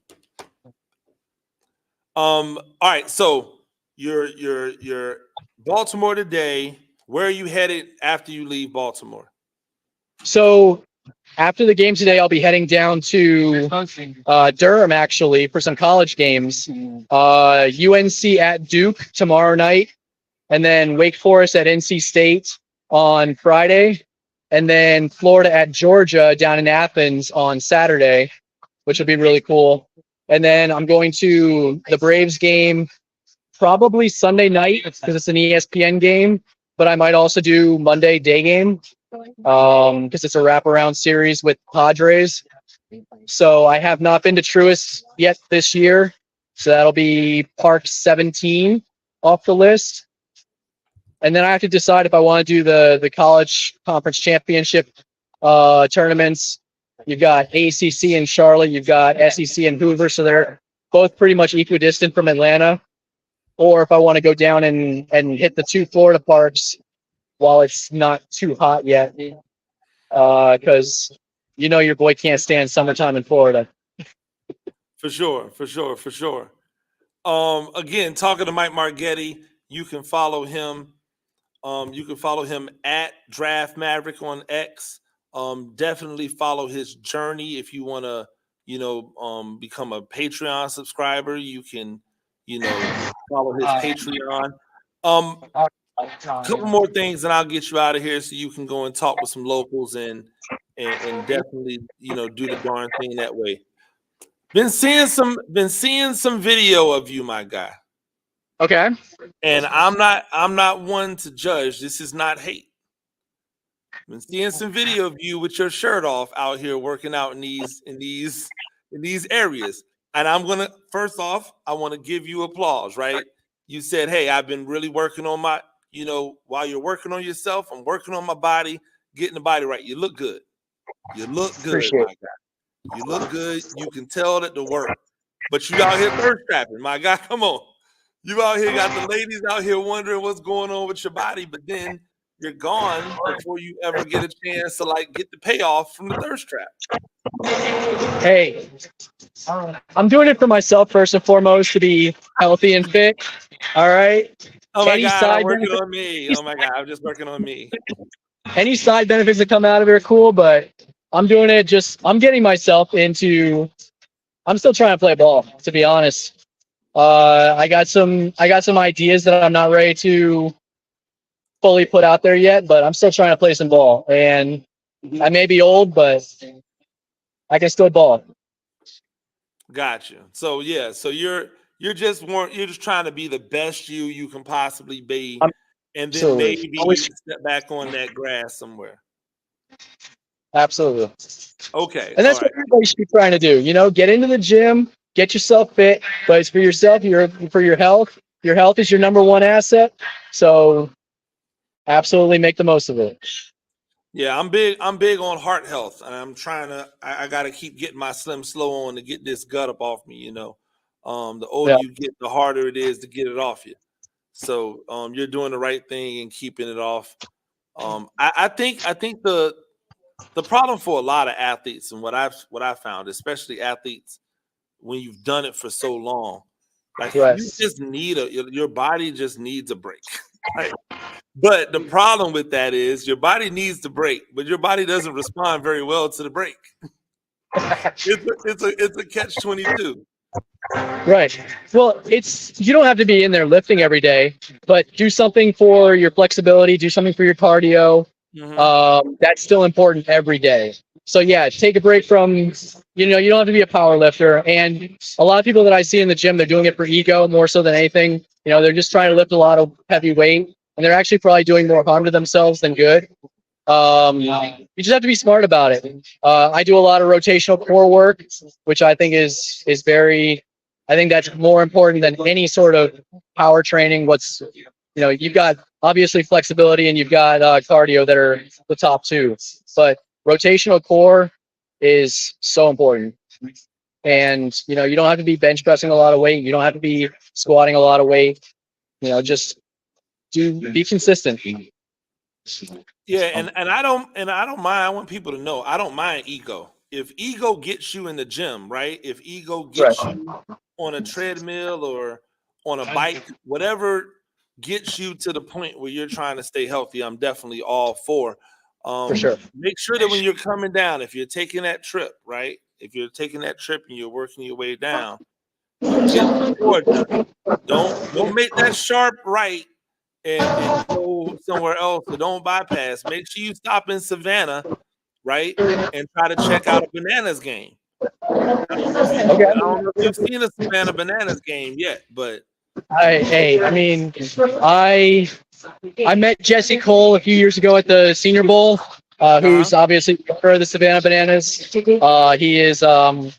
All right, so you're Baltimore today. Where are you headed after you leave Baltimore? So after the game today, I'll be heading down to Durham, actually, for some college games. UNC at Duke tomorrow night, and then Wake Forest at NC State on Friday, and then Florida at Georgia down in Athens on Saturday, which will be really cool. And then I'm going to the Braves game probably Sunday night because it's an ESPN game, but I might also do Monday day game because it's a wraparound series with Padres. So I have not been to Truist yet this year. So that'll be Park 17 off the list. and then I have to decide if I want to do the college conference championship tournaments. You've got ACC in Charlotte, you've got SEC in Hoover, so they're both pretty much equidistant from Atlanta. Or if I want to go down and hit the 2 Florida parks while it's not too hot yet, because your boy can't stand summertime in Florida. For sure. Again, talking to Mike Marghetti, you can follow him. You can follow him at Draft Maverick on X. Definitely follow his journey if you want to, become a Patreon subscriber. You can, follow his Patreon. A couple more things, and I'll get you out of here so you can go and talk with some locals and definitely, do the darn thing that way. Been seeing some video of you, my guy. Okay. And I'm not one to judge. This is not hate. Been seeing some video of you with your shirt off out here working out in these areas. And I'm gonna first off, I want to give you applause, right? You said, hey, I've been really working on my, while you're working on yourself, I'm working on my body, getting the body right. You look good. You look good, Appreciate my guy. You look good. You can tell that the work. But you out here thirst trapping, my guy. Come on. You out here got the ladies out here wondering what's going on with your body, but then you're gone before you ever get a chance to get the payoff from the thirst trap. Hey, I'm doing it for myself first and foremost to be healthy and fit. All right. Oh my God, I'm working on me. Oh my God, I'm just working on me. Any side benefits that come out of it are cool, but I'm doing it I'm getting myself into. I'm still trying to play ball, to be honest. I got some ideas that I'm not ready to fully put out there yet, but I'm still trying to play some ball. And I may be old, but I can still ball. Gotcha. So yeah, so you're just trying to be the best you can possibly be, and then maybe you step back on that grass somewhere. Absolutely. Okay. And that's what everybody should be trying to do. Get into the gym, get yourself fit, but it's for yourself, for your health. Your health is your number one asset. So absolutely make the most of it. Yeah, I'm big on heart health, and I'm trying to. I got to keep getting my Slim Slow on to get this gut up off me. The older you get, the harder it is to get it off you. So you're doing the right thing and keeping it off. I think the problem for a lot of athletes, and what I've found, especially athletes, when you've done it for so long, you just need your body just needs a break. Right? But the problem with that is your body needs to break, but your body doesn't respond very well to the break. It's a catch-22. Right. Well, you don't have to be in there lifting every day, but do something for your flexibility, do something for your cardio. Mm-hmm. That's still important every day. So yeah, take a break from, you don't have to be a power lifter. And a lot of people that I see in the gym, they're doing it for ego more so than anything. They're just trying to lift a lot of heavy weight, and they're actually probably doing more harm to themselves than good. You just have to be smart about it. I do a lot of rotational core work, which I think is very, I think that's more important than any sort of power training. You've got obviously flexibility and you've got cardio that are the top two, but rotational core is so important. And, you don't have to be bench pressing a lot of weight. You don't have to be squatting a lot of weight. Just be consistent. Yeah, and I don't mind. I want people to know I don't mind ego. If ego gets you in the gym, right? If ego gets you on a treadmill or on a bike, whatever gets you to the point where you're trying to stay healthy, I'm definitely all for. For sure. Make sure that when you're coming down, if you're taking that trip, right? If you're taking that trip and you're working your way down, don't make that sharp right and go somewhere else. So don't bypass. Make sure you stop in Savannah, right? And try to check out a Bananas game. I don't know if you've seen a Savannah Bananas game yet, but I met Jesse Cole a few years ago at the Senior Bowl, who's obviously for the Savannah Bananas. He is, I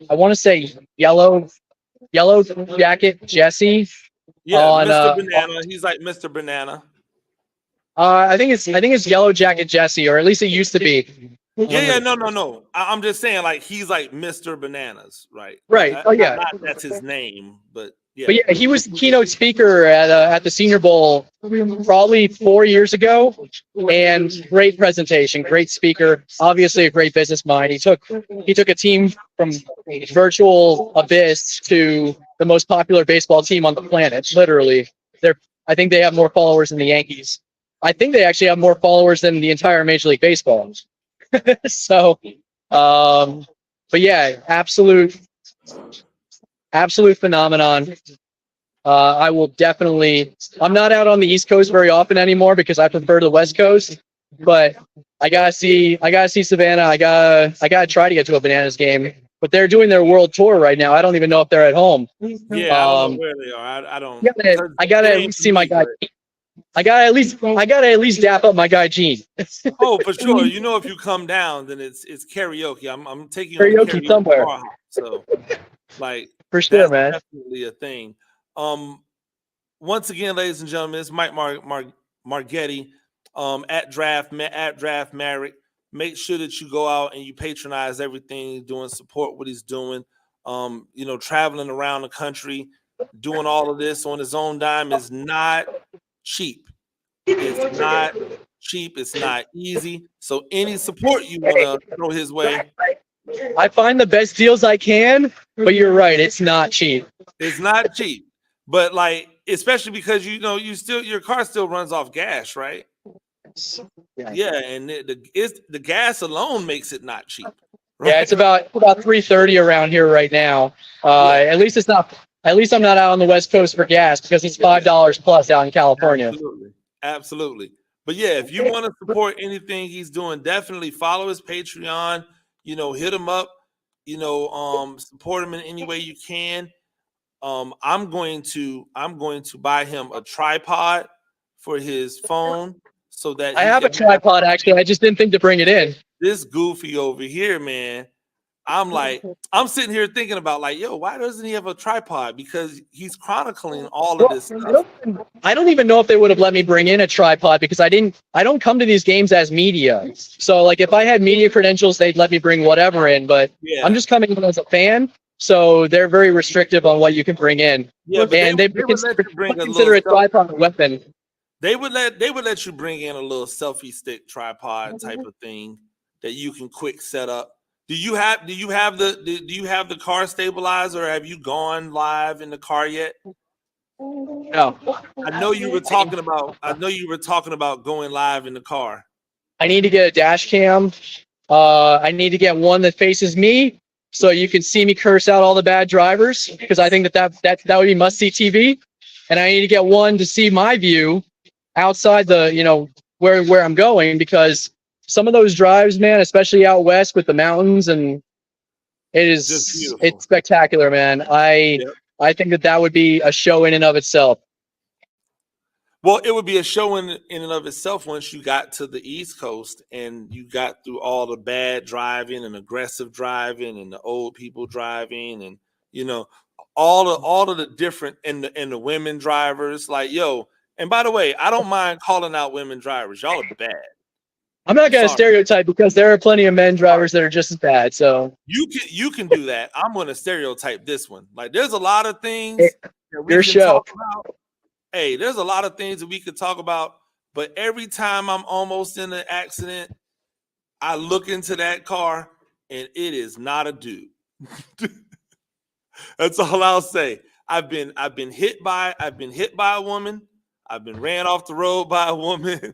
want to say yellow jacket Jesse. Yeah, Mr. Banana. He's like Mr. Banana. I think it's Yellow Jacket Jesse, or at least it used to be. Yeah, no. I'm just saying, like, he's like Mr. Bananas, right? Right. Oh yeah. Not that's his name, but yeah. But yeah, he was the keynote speaker at the Senior Bowl probably 4 years ago, and great presentation, great speaker, obviously a great business mind. He took a team from virtual abyss to the most popular baseball team on the planet. Literally, I think they have more followers than the Yankees. I think they actually have more followers than the entire Major League Baseball. So, but yeah, absolute phenomenon. I will definitely. I'm not out on the East Coast very often anymore because I prefer the West Coast. But I gotta see Savannah. I gotta try to get to a Bananas game. But they're doing their world tour right now. I don't even know if they're at home. Yeah, I don't know where they are. I don't. I gotta at least see my guy. I gotta at least dap up my guy Gene. Oh, for sure. You know, if you come down, then it's karaoke. I'm taking you Karaoke on karaoke somewhere. bar hop, so, like, For sure, that's man. definitely a thing. Once again, ladies and gentlemen, it's Mike Marghetti. At Draft Marrick. Make sure that you go out and you patronize everything he's doing, support what he's doing. Traveling around the country, doing all of this on his own dime is not cheap. It's not cheap. It's not easy. So any support you want to throw his way, I find the best deals I can, but you're right, it's not cheap. It's not cheap. But like, especially because your car still runs off gas, right? Yeah, and the gas alone makes it not cheap. Right? Yeah, it's about $3.30 around here right now. At least it's not. At least I'm not out on the West Coast for gas because it's $5 plus out in California. Absolutely. But yeah, if you want to support anything he's doing, definitely follow his Patreon. Hit him up. Support him in any way you can. I'm going to buy him a tripod for his phone so that I have a tripod actually. I just didn't think to bring it in. This goofy over here, man. I'm sitting here thinking about like, yo, why doesn't he have a tripod? Because he's chronicling all of this stuff. I don't even know if they would have let me bring in a tripod because I don't come to these games as media. So like if I had media credentials, they'd let me bring whatever in, but I'm just coming in as a fan. So they're very restrictive on what you can bring in. Yeah, and they consider a tripod a weapon. They would let you bring in a little selfie stick tripod type of thing that you can quick set up. Do you have the car stabilizer, or have you gone live in the car yet? No. I know you were talking about going live in the car. I need to get a dash cam. I need to get one that faces me so you can see me curse out all the bad drivers because I think that would be must-see TV. And I need to get one to see my view outside the, where I'm going because some of those drives, man, especially out west with the mountains, and it's spectacular, man. I think that would be a show in and of itself. Well, it would be a show in and of itself once you got to the East Coast and you got through all the bad driving and aggressive driving and the old people driving and all of the different and the women drivers. Like, yo, and by the way, I don't mind calling out women drivers. Y'all are bad. I'm not gonna stereotype because there are plenty of men drivers that are just as bad. So you can do that. I'm gonna stereotype this one. Like, there's a lot of things that we can talk about. Hey, there's a lot of things that we could talk about, but every time I'm almost in an accident, I look into that car and it is not a dude. That's all I'll say. I've been hit by a woman. I've been ran off the road by a woman.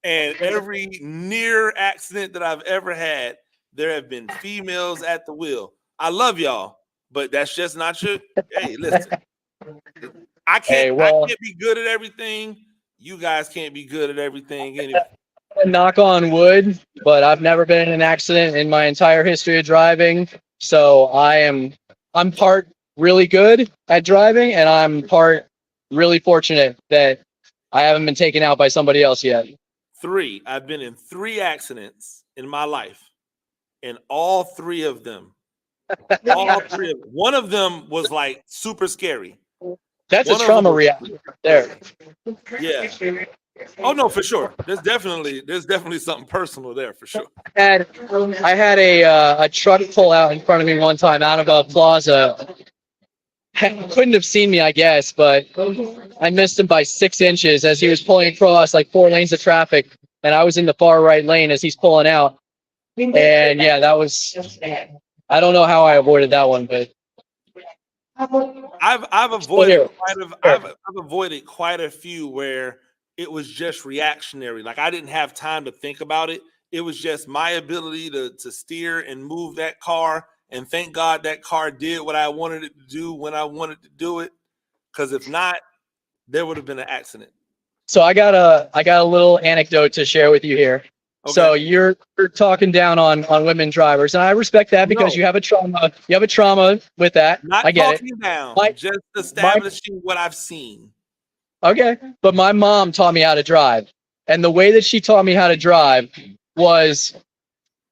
And every near accident that I've ever had, there have been females at the wheel. I love y'all, but that's just not your. Hey, listen, I can't be good at everything. You guys can't be good at everything. Anyway. Knock on wood, but I've never been in an accident in my entire history of driving. So I'm part really good at driving, and I'm part really fortunate that I haven't been taken out by somebody else yet. I've been in 3 accidents in my life, and all 3 of them, one of them was like super scary. That's a trauma reaction there. Yeah. Oh no, for sure. There's definitely something personal there for sure. I had a truck pull out in front of me one time out of a plaza. Couldn't have seen me, I guess, but I missed him by 6 inches as he was pulling across like 4 lanes of traffic, and I was in the far right lane as he's pulling out. And yeah, that was. I don't know how I avoided that one, but I've avoided quite a few where it was just reactionary. Like I didn't have time to think about it. It was just my ability to steer and move that car. And thank God that car did what I wanted it to do when I wanted to do it. Because if not, there would have been an accident. So I got a little anecdote to share with you here. Okay. So you're talking down on women drivers, and I respect that because you have a trauma. You have a trauma with that. Not I get talking it. Down, just establishing what I've seen. Okay, but my mom taught me how to drive, and the way that she taught me how to drive was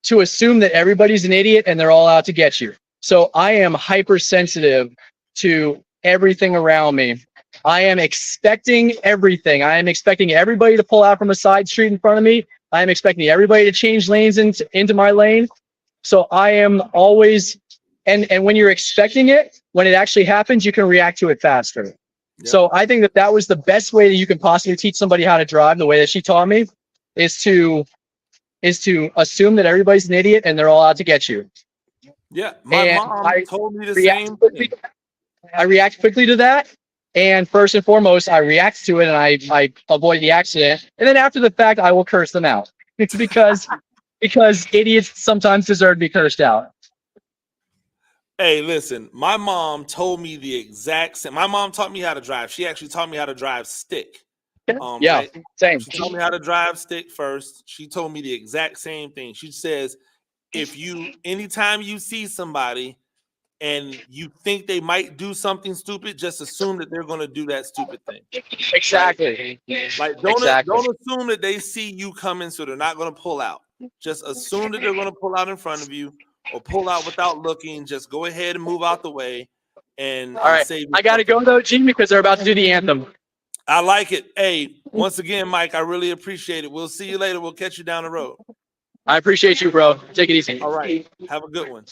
to assume that everybody's an idiot and they're all out to get you. So I am hypersensitive to everything around me. I am expecting everything. I am expecting everybody to pull out from a side street in front of me. I am expecting everybody to change lanes into my lane. So I am always, and when you're expecting it, when it actually happens, you can react to it faster. Yep. So I think that was the best way that you can possibly teach somebody how to drive, the way that she taught me, is to assume that everybody's an idiot and they're all out to get you. Yeah, my mom told me the same thing. I react quickly to that. And first and foremost, I react to it and I avoid the accident. And then after the fact, I will curse them out. It's because idiots sometimes deserve to be cursed out. Hey, listen, my mom told me the exact same. My mom taught me how to drive. She actually taught me how to drive stick. Same. She told me how to drive stick first. She told me the exact same thing. She says, anytime you see somebody and you think they might do something stupid, just assume that they're going to do that stupid thing. Exactly. Like don't assume that they see you coming, so they're not going to pull out. Just assume that they're going to pull out in front of you or pull out without looking. Just go ahead and move out the way. And all right, I got to go though, Gene, because they're about to do the anthem. I like it. Hey, once again, Mike, I really appreciate it. We'll see you later. We'll catch you down the road. I appreciate you, bro. Take it easy. All right. Have a good one.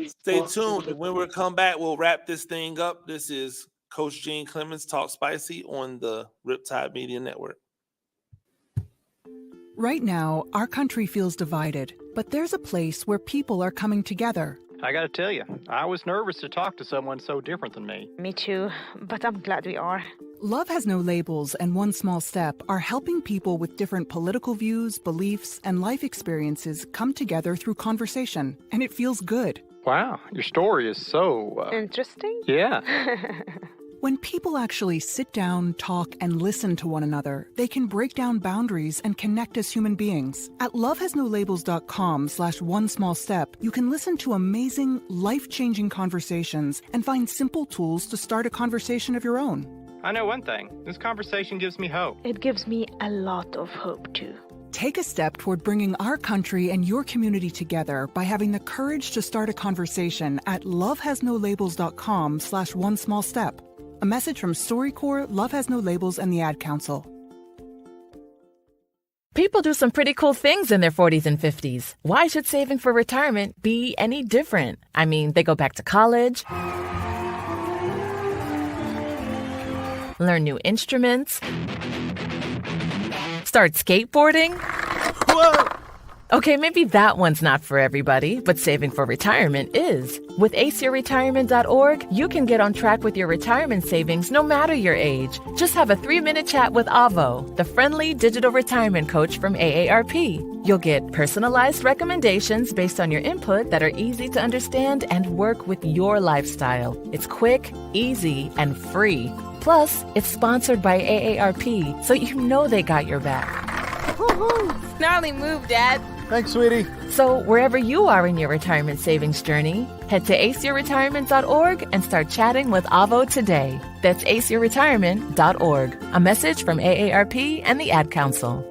Stay tuned. When we come back, we'll wrap this thing up. This is Coach Gene Clemens Talk Spicy on the Riptide Media Network. Right now, our country feels divided, but there's a place where people are coming together. I gotta tell you, I was nervous to talk to someone so different than me. Me too, but I'm glad we are. Love Has No Labels and One Small Step are helping people with different political views, beliefs, and life experiences come together through conversation, and it feels good. Wow, your story is so... interesting? Yeah. When people actually sit down, talk, and listen to one another, they can break down boundaries and connect as human beings. At lovehasnolabels.com/onesmallstep, you can listen to amazing, life-changing conversations and find simple tools to start a conversation of your own. I know one thing. This conversation gives me hope. It gives me a lot of hope, too. Take a step toward bringing our country and your community together by having the courage to start a conversation at lovehasnolabels.com/onesmallstep. A message from StoryCorps, Love Has No Labels, and the Ad Council. People do some pretty cool things in their 40s and 50s. Why should saving for retirement be any different? I mean, they go back to college, learn new instruments, start skateboarding. Whoa! Okay, maybe that one's not for everybody, but saving for retirement is. With aceyourretirement.org, you can get on track with your retirement savings no matter your age. Just have a 3-minute chat with Avo, the friendly digital retirement coach from AARP. You'll get personalized recommendations based on your input that are easy to understand and work with your lifestyle. It's quick, easy, and free. Plus, it's sponsored by AARP, so you know they got your back. Woohoo! Gnarly move, Dad. Thanks, sweetie. So wherever you are in your retirement savings journey, head to aceyourretirement.org and start chatting with Avo today. That's aceyourretirement.org. A message from AARP and the Ad Council.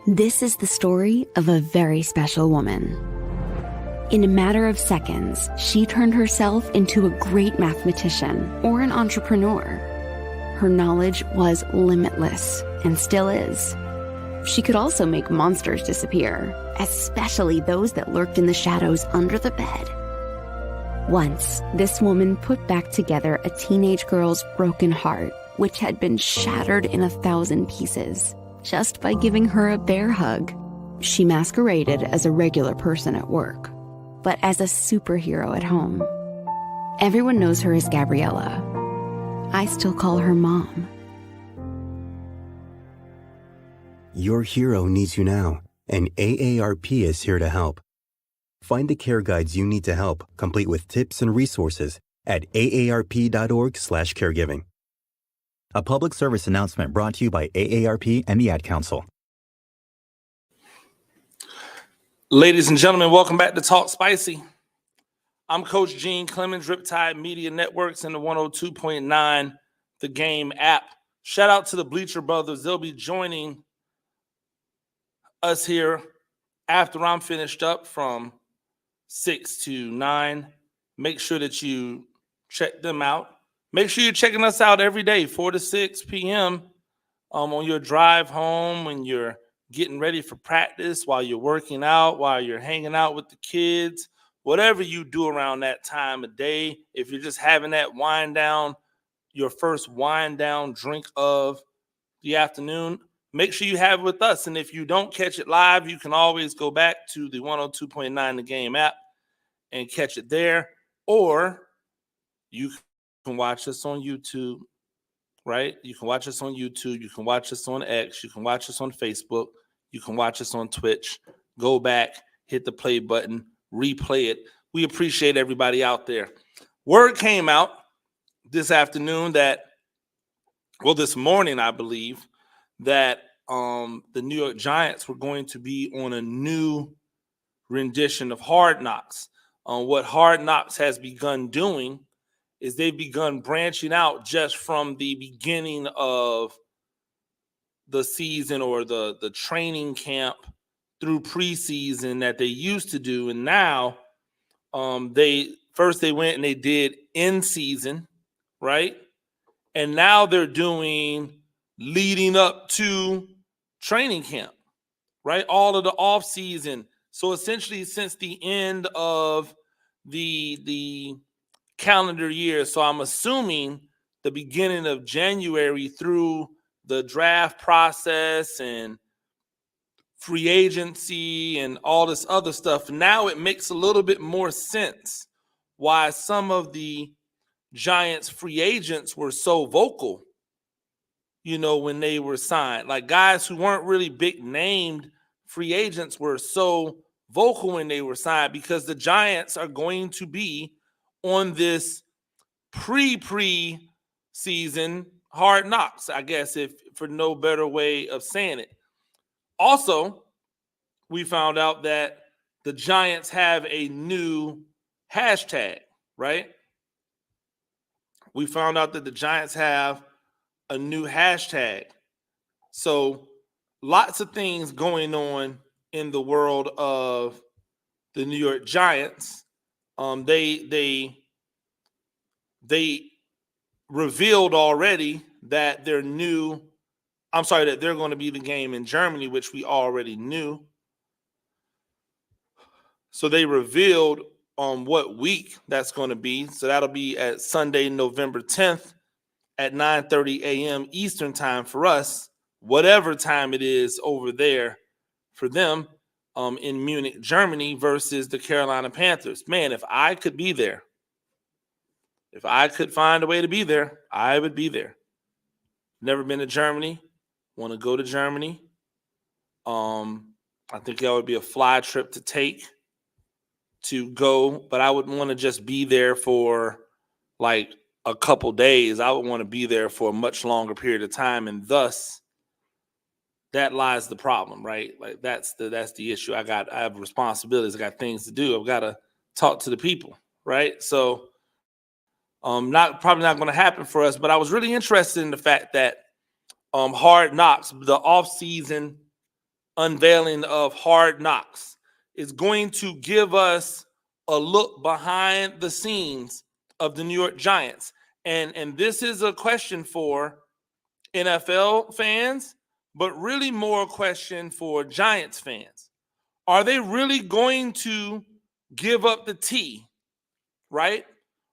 This is the story of a very special woman. In a matter of seconds, she turned herself into a great mathematician or an entrepreneur. Her knowledge was limitless and still is. She could also make monsters disappear, especially those that lurked in the shadows under the bed. Once, this woman put back together a teenage girl's broken heart, which had been shattered in 1,000 pieces, just by giving her a bear hug. She masqueraded as a regular person at work, but as a superhero at home. Everyone knows her as Gabriella. I still call her Mom. Your hero needs you now, and AARP is here to help. Find the care guides you need to help, complete with tips and resources at aarp.org/caregiving. A public service announcement brought to you by AARP and the Ad Council. Ladies and gentlemen, welcome back to Talk Spicy. I'm Coach Gene Clemens, Riptide Media Networks and the 102.9 The Game app. Shout out to the Bleacher Brothers. They'll be joining us here after I'm finished up from 6 to 9. Make sure that you check them out. Make sure you're checking us out every day, 4 to 6 p.m. On your drive home, when you're getting ready for practice, while you're working out, while you're hanging out with the kids, whatever you do around that time of day. If you're just having that wind down, your first wind down drink of the afternoon, make sure you have it with us. And if you don't catch it live, you can always go back to the 102.9 The Game app and catch it there. Or you can watch us on YouTube, right? You can watch us on YouTube. You can watch us on X. You can watch us on Facebook. You can watch us on Twitch. Go back, hit the play button, replay it. We appreciate everybody out there. Word came out this afternoon that, well, this morning, I believe, that the New York Giants were going to be on a new rendition of Hard Knocks. What Hard Knocks has begun doing is they've begun branching out just from the beginning of the season or the training camp through preseason that they used to do. And now they went and they did in season, right? And now they're doing leading up to training camp, right? All of the off season. So essentially since the end of the calendar year. So I'm assuming the beginning of January through the draft process and free agency and all this other stuff. Now it makes a little bit more sense why some of the Giants free agents were so vocal, when they were signed. Like guys who weren't really big named free agents were so vocal when they were signed, because the Giants are going to be on this pre-season Hard Knocks, I guess, if for no better way of saying it. Also, we found out that the Giants have a new hashtag, right? We found out that the Giants have a new hashtag. So lots of things going on in the world of the New York Giants. They revealed already that they're going to be the game in Germany, which we already knew. So they revealed on what week that's going to be. So that'll be at Sunday, November 10th at 9:30 a.m. Eastern time for us, whatever time it is over there for them in Munich, Germany versus the Carolina Panthers. Man, if I could be there, if I could find a way to be there, I would be there. Never been to Germany. Want to go to Germany. I think that would be a fly trip to take to go, but I wouldn't want to just be there for like a couple days. I would want to be there for a much longer period of time, and thus that lies the problem, right? Like that's the issue. I have responsibilities. I got things to do. I've got to talk to the people, right? So probably not going to happen for us, but I was really interested in the fact that Hard Knocks, the off-season unveiling of Hard Knocks, is going to give us a look behind the scenes of the New York Giants. And this is a question for NFL fans, but really more a question for Giants fans. Are they really going to give up the T, right?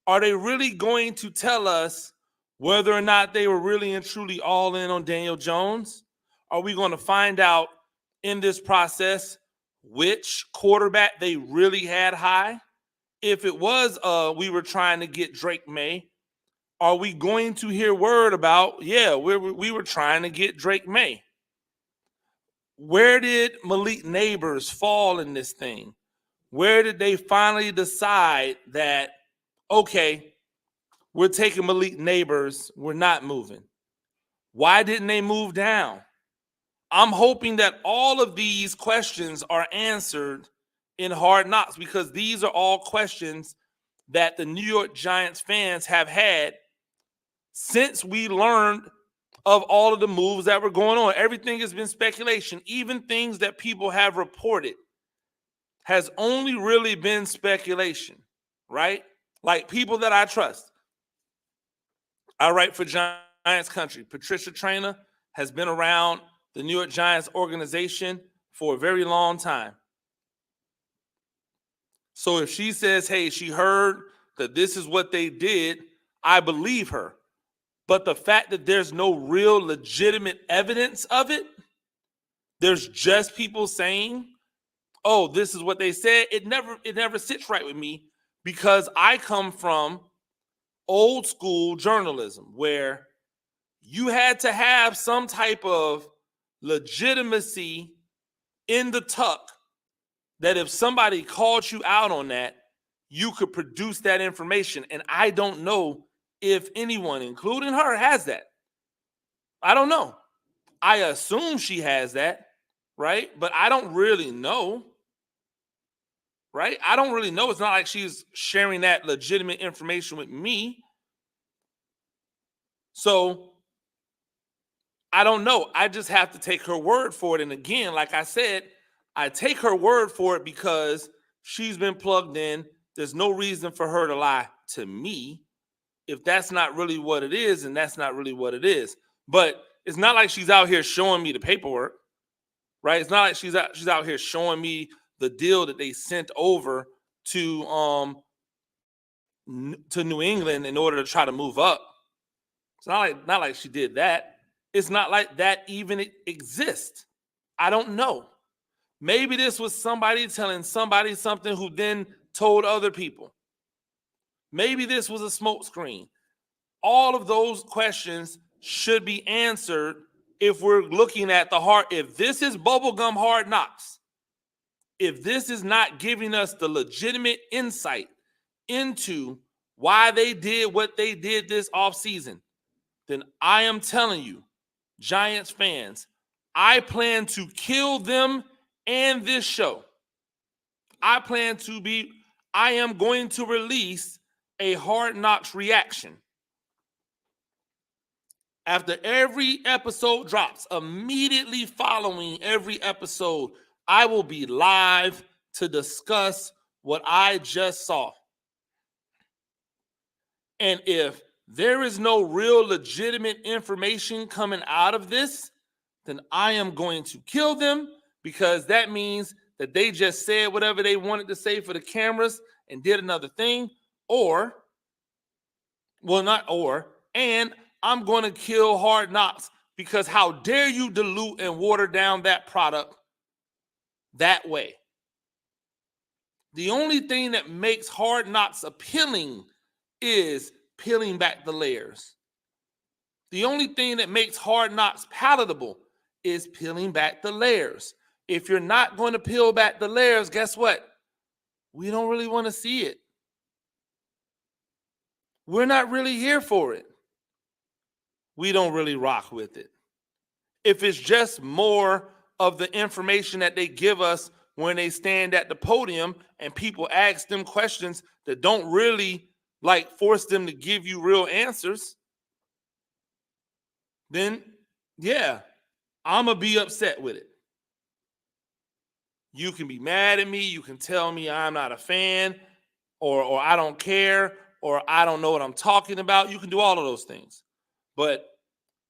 Are they really going to tell us whether or not they were really and truly all in on Daniel Jones? Are we going to find out in this process which quarterback they really had high? If it was we were trying to get Drake May, are we going to hear word about, we were trying to get Drake May? Where did Malik Neighbors fall in this thing? Where did they finally decide that, okay, we're taking Malik Neighbors, we're not moving? Why didn't they move down? I'm hoping that all of these questions are answered in Hard Knocks, because these are all questions that the New York Giants fans have had since we learned of all of the moves that were going on. Everything has been speculation. Even things that people have reported has only really been speculation, right? Like people that I trust. I write for Giants Country. Patricia Traynor has been around the New York Giants organization for a very long time. So if she says, hey, she heard that this is what they did, I believe her. But the fact that there's no real legitimate evidence of it, there's just people saying, oh, this is what they said, it never sits right with me, because I come from old school journalism where you had to have some type of legitimacy in the tuck that if somebody called you out on that, you could produce that information. And I don't know if anyone, including her, has that. I don't know. I assume she has that, right? But I don't really know, right? I don't really know. It's not like she's sharing that legitimate information with me. So I don't know. I just have to take her word for it. And again, like I said, I take her word for it because she's been plugged in. There's no reason for her to lie to me. If that's not really what it is, and that's not really what it is. But it's not like she's out here showing me the paperwork, right? It's not like she's out here showing me the deal that they sent over to New England in order to try to move up. It's not like she did that. It's not like that even exists. I don't know. Maybe this was somebody telling somebody something who then told other people. Maybe this was a smokescreen. All of those questions should be answered if we're looking at the heart. If this is bubblegum Hard Knocks, if this is not giving us the legitimate insight into why they did what they did this offseason, then I am telling you, Giants fans, I plan to kill them and this show. I am going to release a Hard Knocks reaction. After every episode drops, immediately following every episode, I will be live to discuss what I just saw. And if there is no real legitimate information coming out of this, then I am going to kill them, because that means that they just said whatever they wanted to say for the cameras and did another thing, and I'm going to kill Hard Knocks, because how dare you dilute and water down that product that way? The only thing that makes Hard Knocks appealing is peeling back the layers. The only thing that makes Hard Knocks palatable is peeling back the layers. If you're not going to peel back the layers, guess what? We don't really want to see it. We're not really here for it. We don't really rock with it. If it's just more of the information that they give us when they stand at the podium and people ask them questions that don't really force them to give you real answers, then yeah, I'm going to be upset with it. You can be mad at me. You can tell me I'm not a fan, or I don't care, or I don't know what I'm talking about. You can do all of those things. But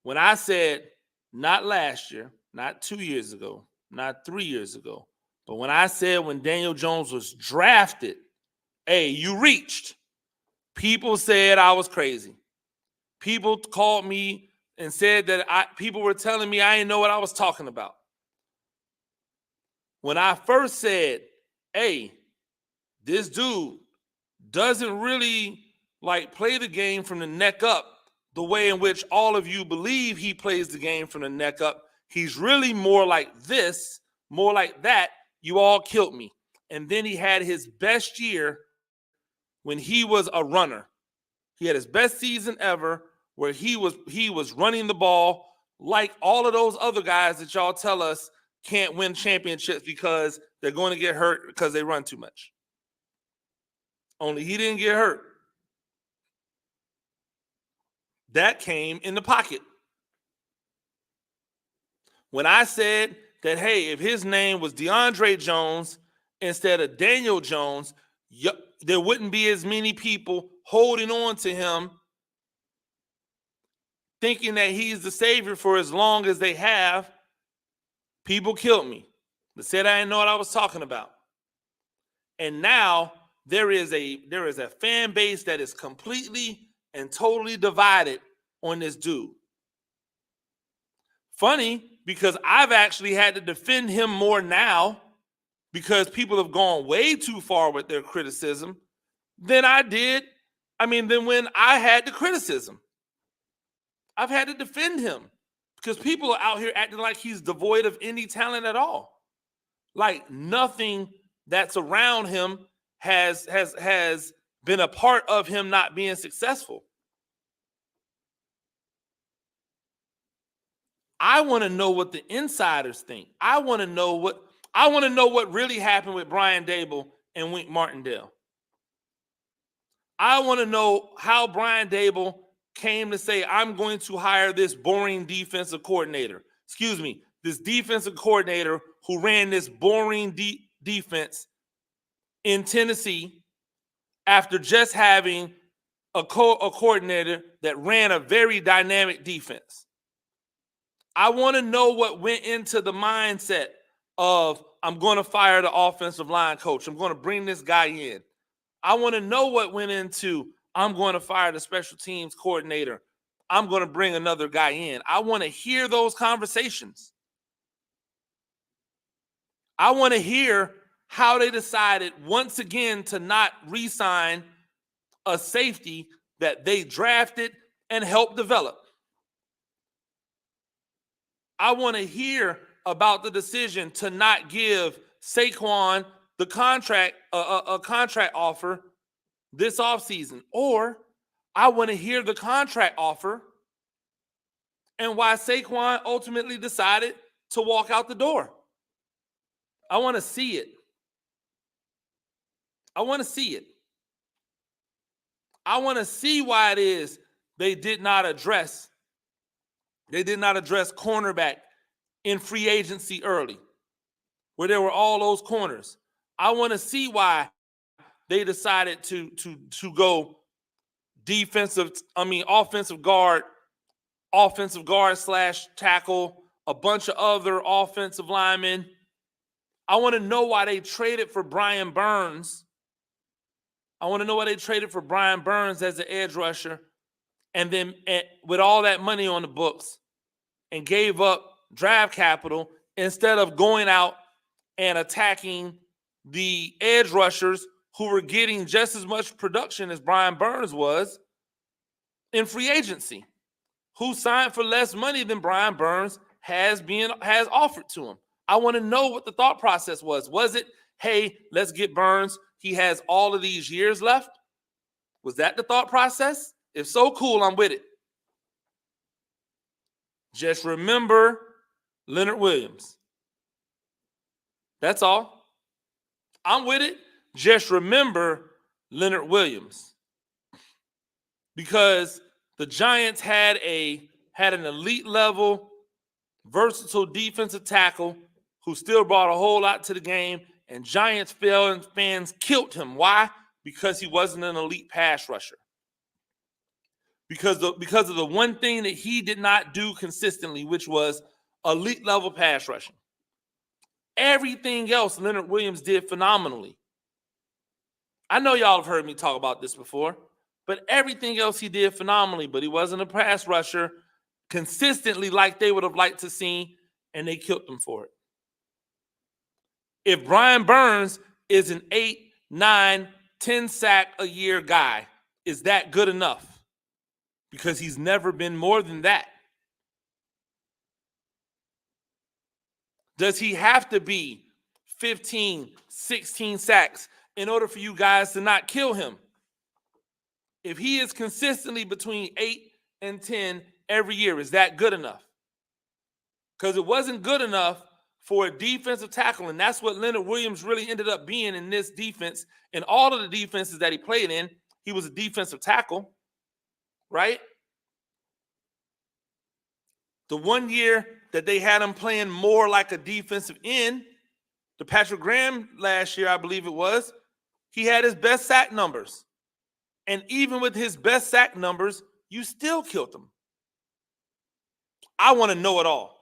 When I said, not last year, not 2 years ago, not 3 years ago, but when I said when Daniel Jones was drafted, hey, you reached. People said I was crazy. People called me and said that people were telling me I didn't know what I was talking about. When I first said, hey, this dude doesn't really like play the game from the neck up the way in which all of you believe he plays the game from the neck up. He's really more like this, more like that. You all killed me. And then he had his best year when he was a runner. He had his best season ever where he was running the ball like all of those other guys that y'all tell us can't win championships because they're going to get hurt because they run too much. Only he didn't get hurt. That came in the pocket. When I said that, hey, if his name was DeAndre Jones instead of Daniel Jones, there wouldn't be as many people holding on to him thinking that he's the savior for as long as they have. People killed me. They said I didn't know what I was talking about. And now there is a fan base that is completely and totally divided on this dude. Funny, because I've actually had to defend him more now because people have gone way too far with their criticism than I did. Than when I had the criticism. I've had to defend him because people are out here acting like he's devoid of any talent at all. Like nothing that's around him has been a part of him not being successful. I want to know what the insiders think. I want to know what really happened with Brian Daboll and Wink Martindale. I want to know how Brian Daboll came to say, I'm going to hire this boring defensive coordinator. Excuse me, this defensive coordinator who ran this boring defense in Tennessee after just having a coordinator that ran a very dynamic defense. I want to know what went into the mindset of, I'm going to fire the offensive line coach. I'm going to bring this guy in. I want to know what went into, I'm going to fire the special teams coordinator. I'm going to bring another guy in. I want to hear those conversations. I want to hear how they decided once again to not re-sign a safety that they drafted and helped develop. I want to hear about the decision to not give Saquon the contract, a contract offer this offseason. Or I want to hear the contract offer and why Saquon ultimately decided to walk out the door. I want to see it. I want to see it. I want to see why it is they did not address cornerback in free agency early, where there were all those corners. I want to see why they decided to go offensive guard / tackle, a bunch of other offensive linemen. I want to know why they traded for Brian Burns. I want to know why they traded for Brian Burns as the edge rusher, and then with all that money on the books, and gave up draft capital instead of going out and attacking the edge rushers who were getting just as much production as Brian Burns was in free agency, who signed for less money than Brian Burns has offered to him. I want to know what the thought process was. Was it, hey, let's get Burns, he has all of these years left? Was that the thought process? If so, cool, I'm with it. Just remember Leonard Williams. That's all. I'm with it. Just remember Leonard Williams. Because the Giants had an elite level, versatile defensive tackle who still brought a whole lot to the game, and Giants fans killed him. Why? Because he wasn't an elite pass rusher. because of the one thing that he did not do consistently, which was elite level pass rushing. Everything else Leonard Williams did phenomenally. I know y'all have heard me talk about this before, but everything else he did phenomenally, but he wasn't a pass rusher consistently like they would have liked to see, and they killed him for it. If Brian Burns is an 8, 9, 10 sack a year guy, is that good enough? Because he's never been more than that. Does he have to be 15, 16 sacks in order for you guys to not kill him? If he is consistently between 8 and 10 every year, is that good enough? Because it wasn't good enough for a defensive tackle, and that's what Leonard Williams really ended up being in this defense. In all of the defenses that he played in, he was a defensive tackle, right? The one year that they had him playing more like a defensive end, the Patrick Graham last year, I believe it was, he had his best sack numbers. And even with his best sack numbers, you still killed him. I want to know it all.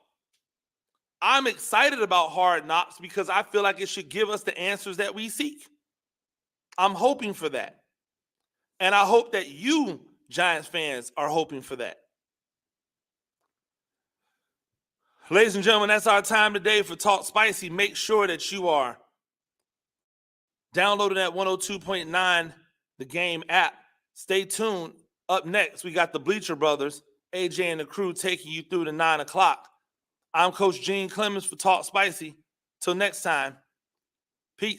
I'm excited about Hard Knocks because I feel like it should give us the answers that we seek. I'm hoping for that. And I hope that you, Giants fans, are hoping for that. Ladies and gentlemen, that's our time today for Talk Spicy. Make sure that you are downloading that 102.9 The Game app. Stay tuned. Up next, we got the Bleacher Brothers, AJ and the crew taking you through to 9 o'clock. I'm Coach Gene Clemens for Talk Spicy. Till next time, peace.